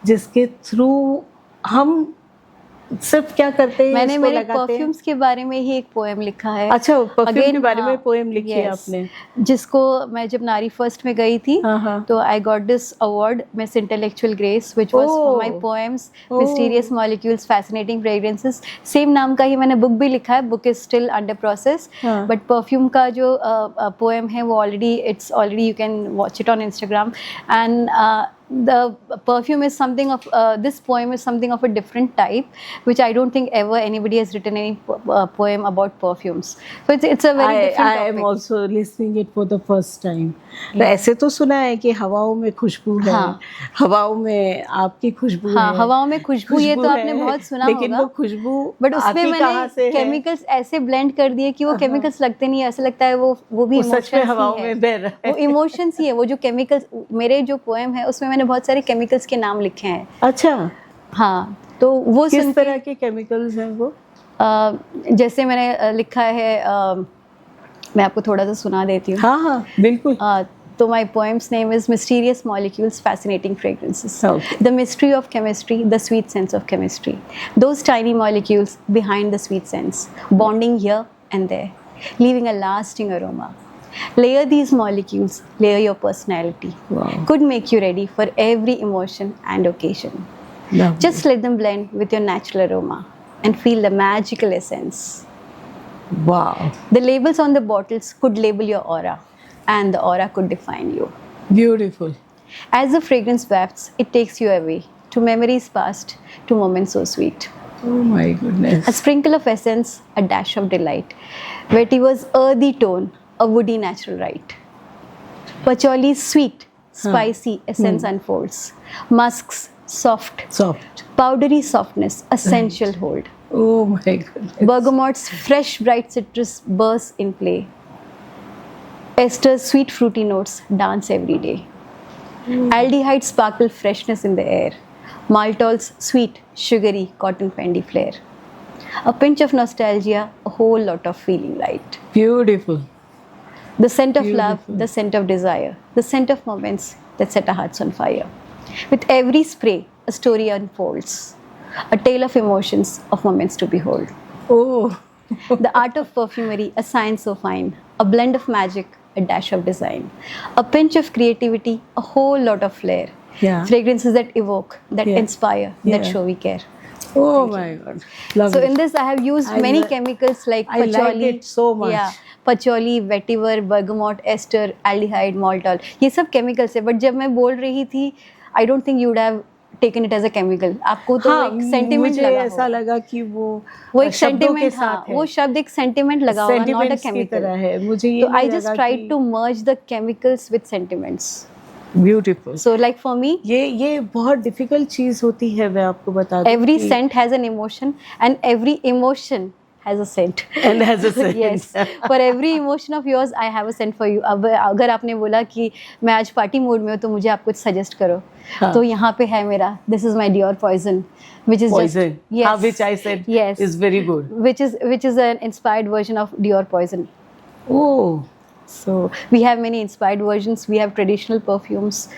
Speaker 1: जिसके थ्रू हम सिर्फ क्या करते हैं,
Speaker 2: मैंने
Speaker 1: इसको
Speaker 2: मेरे
Speaker 1: लगाते हैं।
Speaker 2: परफ्यूम्स के बारे में ही एक पोएम लिखा है.
Speaker 1: अच्छा, परफ्यूम के
Speaker 2: Again,
Speaker 1: बारे में
Speaker 2: हाँ,
Speaker 1: पोएम लिखी है
Speaker 2: yes.
Speaker 1: आपने?
Speaker 2: जिसको मैं जब नारी फर्स्ट में गई थी,
Speaker 1: हाँ, हाँ।
Speaker 2: तो I got this award miss intellectual grace which was for my
Speaker 1: Oh.
Speaker 2: Poems
Speaker 1: Oh.
Speaker 2: Mysterious molecules fascinating fragrances. Same नाम का ही मैंने बुक भी लिखा है, book is still under process.
Speaker 1: हाँ।
Speaker 2: बट परफ्यूम का जो पोएम है वो already you can watch it on Instagram. And the perfume is something of this poem is something of a different type, which I don't think ever anybody has written any poem about perfumes. So it's a very different
Speaker 1: I am
Speaker 2: topic.
Speaker 1: also listening it for the first time. तो ऐसे तो सुना है कि हवाओं में खुशबू है,
Speaker 2: हाँ।
Speaker 1: हवाओं में आपकी खुशबू
Speaker 2: हाँ,
Speaker 1: है,
Speaker 2: हवाओं में खुशबू, ये तो आपने
Speaker 1: है,
Speaker 2: बहुत सुना
Speaker 1: लेकिन
Speaker 2: होगा.
Speaker 1: वो खुशबू
Speaker 2: बट उसमें
Speaker 1: आती कहाँ से
Speaker 2: मैंने
Speaker 1: है?
Speaker 2: केमिकल्स ऐसे ब्लेंड कर दिए कि वो केमिकल्स लगते नहीं है, ऐसा लगता है वो भी
Speaker 1: वो सच में
Speaker 2: इमोशंस
Speaker 1: हवाओं
Speaker 2: ही
Speaker 1: में
Speaker 2: है.
Speaker 1: बह रहा है।
Speaker 2: वो इमोशंस ही है. वो जो केमिकल्स, मेरे जो पोएम है उसमें मैंने बहुत सारे केमिकल्स के नाम लिखे हैं.
Speaker 1: अच्छा,
Speaker 2: हाँ, तो वो सुन
Speaker 1: किस
Speaker 2: के
Speaker 1: तरह के केमिकल्स हैं वो?
Speaker 2: जैसे मैंने लिखा है, मैं आपको थोड़ा सा सुना देती हूँ.
Speaker 1: हाँ हाँ, बिल्कुल।
Speaker 2: So my poem's name is Mysterious Molecules, Fascinating Fragrances.
Speaker 1: Okay.
Speaker 2: The mystery of chemistry, the sweet sense of chemistry. Those tiny molecules behind the sweet sense, bonding here and there, leaving a lasting aroma. Layer these molecules, layer your personality.
Speaker 1: Wow.
Speaker 2: Could make you ready for every emotion and occasion.
Speaker 1: Lovely.
Speaker 2: Just let them blend with your natural aroma and feel the magical essence.
Speaker 1: Wow,
Speaker 2: The labels on the bottles could label your aura, and the aura could define you.
Speaker 1: beautiful.
Speaker 2: As the fragrance wafts, it takes you away to memories past, to moments so sweet.
Speaker 1: Oh my goodness.
Speaker 2: A sprinkle of essence, a dash of delight. Vetiver's earthy tone, a woody natural right. Patchouli's sweet, spicy essence unfolds. Musk's soft,
Speaker 1: Soft.
Speaker 2: powdery softness, a sensual hold.
Speaker 1: Oh my goodness.
Speaker 2: Bergamot's fresh, bright citrus bursts in play. Ester's sweet, fruity notes dance every day. Aldehyde sparkle freshness in the air. Maltol's sweet, sugary, cotton candy flair. A pinch of nostalgia, a whole lot of feeling light.
Speaker 1: Beautiful.
Speaker 2: The scent of love,
Speaker 1: Beautiful.
Speaker 2: the scent of desire, the scent of moments that set our hearts on fire. With every spray, a story unfolds. A tale of emotions, of moments to behold.
Speaker 1: Oh.
Speaker 2: The art of perfumery, a science so fine, a blend of magic, a dash of design, a pinch of creativity, a whole lot of flair.
Speaker 1: Yeah.
Speaker 2: Fragrances that evoke, that
Speaker 1: Yeah.
Speaker 2: inspire, that
Speaker 1: Yeah.
Speaker 2: show we care.
Speaker 1: Oh my God. Love
Speaker 2: So
Speaker 1: it.
Speaker 2: in this, I have used
Speaker 1: I
Speaker 2: many
Speaker 1: li-
Speaker 2: chemicals like
Speaker 1: I liked
Speaker 2: patchouli.
Speaker 1: it so much.
Speaker 2: Yeah, patchouli, vetiver, bergamot, ester, aldehyde, maltol. ये सब chemicals है. But जब मैं बोल रही थी, I don't think you would have taken it as a chemical. आपको तो
Speaker 1: हाँ,
Speaker 2: एक sentiment
Speaker 1: मुझे
Speaker 2: लगा
Speaker 1: ऐसा
Speaker 2: होगा.
Speaker 1: लगा कि वो
Speaker 2: एक
Speaker 1: शब्दों के
Speaker 2: sentiment,
Speaker 1: साथ
Speaker 2: हाँ,
Speaker 1: है,
Speaker 2: वो शब्द एक sentiment लगा होगा, not a
Speaker 1: sentiments की
Speaker 2: chemical.
Speaker 1: तरह है। मुझे ये
Speaker 2: So I
Speaker 1: नहीं
Speaker 2: just
Speaker 1: लगा
Speaker 2: tried
Speaker 1: कि
Speaker 2: to merge the chemicals with sentiments.
Speaker 1: beautiful.
Speaker 2: So like for me,
Speaker 1: ये बहुत डिफिकल्ट चीज़ होती है, मैं आपको बता दूं
Speaker 2: every
Speaker 1: कि-
Speaker 2: scent has an emotion and every emotion has a scent.
Speaker 1: and has a sense.
Speaker 2: Yes. For every emotion of yours, I have a scent for you. अब अगर आपने बोला कि मैं आज पार्टी मूड में हूँ तो मुझे आप कुछ सजेस्ट करो,
Speaker 1: हाँ.
Speaker 2: तो यहाँ पे है मेरा This is my Dior Poison, which is
Speaker 1: Poison.
Speaker 2: just yes,
Speaker 1: which I said
Speaker 2: yes,
Speaker 1: is very good.
Speaker 2: which is an inspired version of Dior Poison.
Speaker 1: Oh.
Speaker 2: So we have many inspired versions. We have traditional perfumes.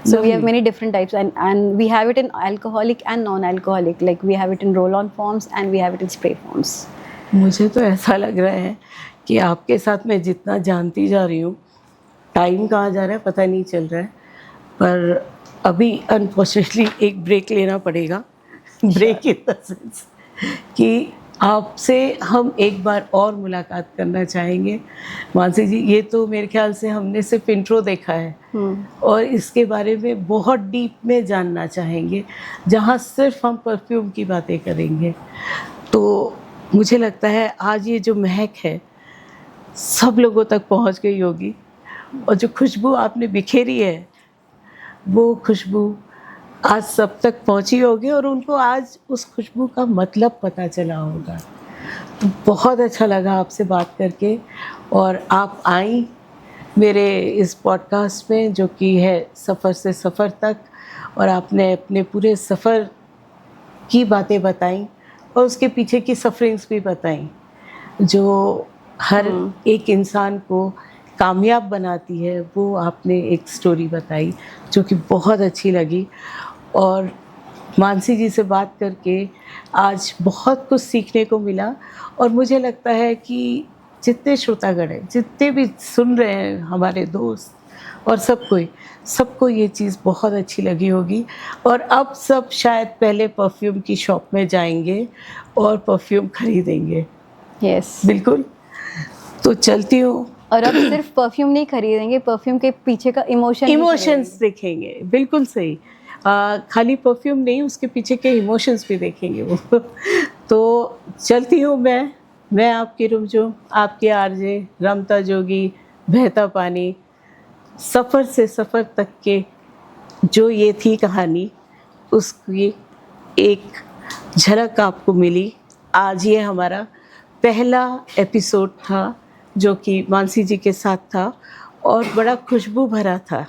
Speaker 2: So we have
Speaker 1: Lovely.
Speaker 2: many different types, and we have it in alcoholic and non-alcoholic. Like we have it in roll-on forms and we have it in spray forms.
Speaker 1: मुझे तो ऐसा लग रहा है कि आपके साथ मैं जितना जानती जा रही हूँ, टाइम कहाँ जा रहा है पता नहीं चल रहा है, पर अभी अनफॉर्चुनेटली एक ब्रेक लेना पड़ेगा. ब्रेक इन द सेंस कि आपसे हम एक बार और मुलाकात करना चाहेंगे मानसी जी। ये तो मेरे ख्याल से हमने सिर्फ इंट्रो देखा है और इसके बारे में बहुत डीप में जानना चाहेंगे, जहाँ सिर्फ हम परफ्यूम की बातें करेंगे। तो मुझे लगता है आज ये जो महक है सब लोगों तक पहुंच गई होगी, और जो खुशबू आपने बिखेरी है वो खुशबू आज सब तक पहुंची होगी और उनको आज उस खुशबू का मतलब पता चला होगा। तो बहुत अच्छा लगा आपसे बात करके, और आप आई मेरे इस पॉडकास्ट में जो कि है सफ़र से सफ़र तक, और आपने अपने पूरे सफ़र की बातें बताई और उसके पीछे की सफरिंग्स भी बताई, जो हर एक इंसान को कामयाब बनाती है। वो आपने एक स्टोरी बताई जो कि बहुत अच्छी लगी, और मानसी जी से बात करके आज बहुत कुछ सीखने को मिला। और मुझे लगता है कि जितने श्रोतागण हैं, जितने भी सुन रहे हैं हमारे दोस्त और सबको ये चीज़ बहुत अच्छी लगी होगी, और अब सब शायद पहले परफ्यूम की शॉप में जाएंगे और परफ्यूम खरीदेंगे।
Speaker 2: यस,
Speaker 1: बिल्कुल। तो चलती हूँ।
Speaker 2: और अब सिर्फ परफ्यूम नहीं खरीदेंगे, परफ्यूम के पीछे का
Speaker 1: इमोशंस देखेंगे। बिल्कुल सही। खाली परफ्यूम नहीं, उसके पीछे के इमोशंस भी देखेंगे वो। तो चलती हूँ मैं आपकी रुमझुम, आपके आरजे रमता जोगी, बहता पानी, सफ़र से सफ़र तक के जो ये थी कहानी, उसकी एक झलक आपको मिली। आज ये हमारा पहला एपिसोड था जो कि मानसी जी के साथ था और बड़ा खुशबू भरा था।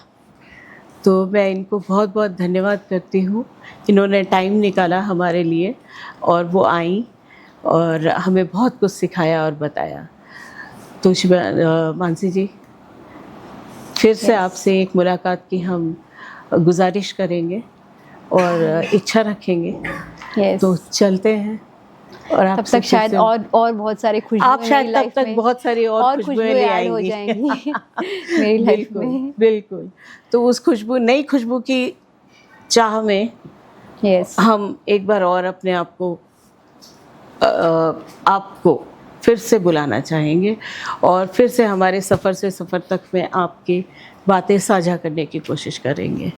Speaker 1: तो मैं इनको बहुत बहुत धन्यवाद करती हूँ, इन्होंने टाइम निकाला हमारे लिए और वो आई और हमें बहुत कुछ सिखाया और बताया। तो मानसी जी, फिर से आपसे एक मुलाकात की हम गुजारिश करेंगे और इच्छा रखेंगे। तो चलते हैं, और
Speaker 2: तब तक शायद और बहुत सारे खुशबू
Speaker 1: आप शायद तब तक बहुत सारी और खुशबुएं ले
Speaker 2: ऐड हो जाएंगी मेरी लाइफ में।
Speaker 1: बिल्कुल। तो उस नई खुशबू की चाह में हम एक बार और अपने आपको फिर से बुलाना चाहेंगे और फिर से हमारे सफ़र से सफ़र तक में आपकी बातें साझा करने की कोशिश करेंगे।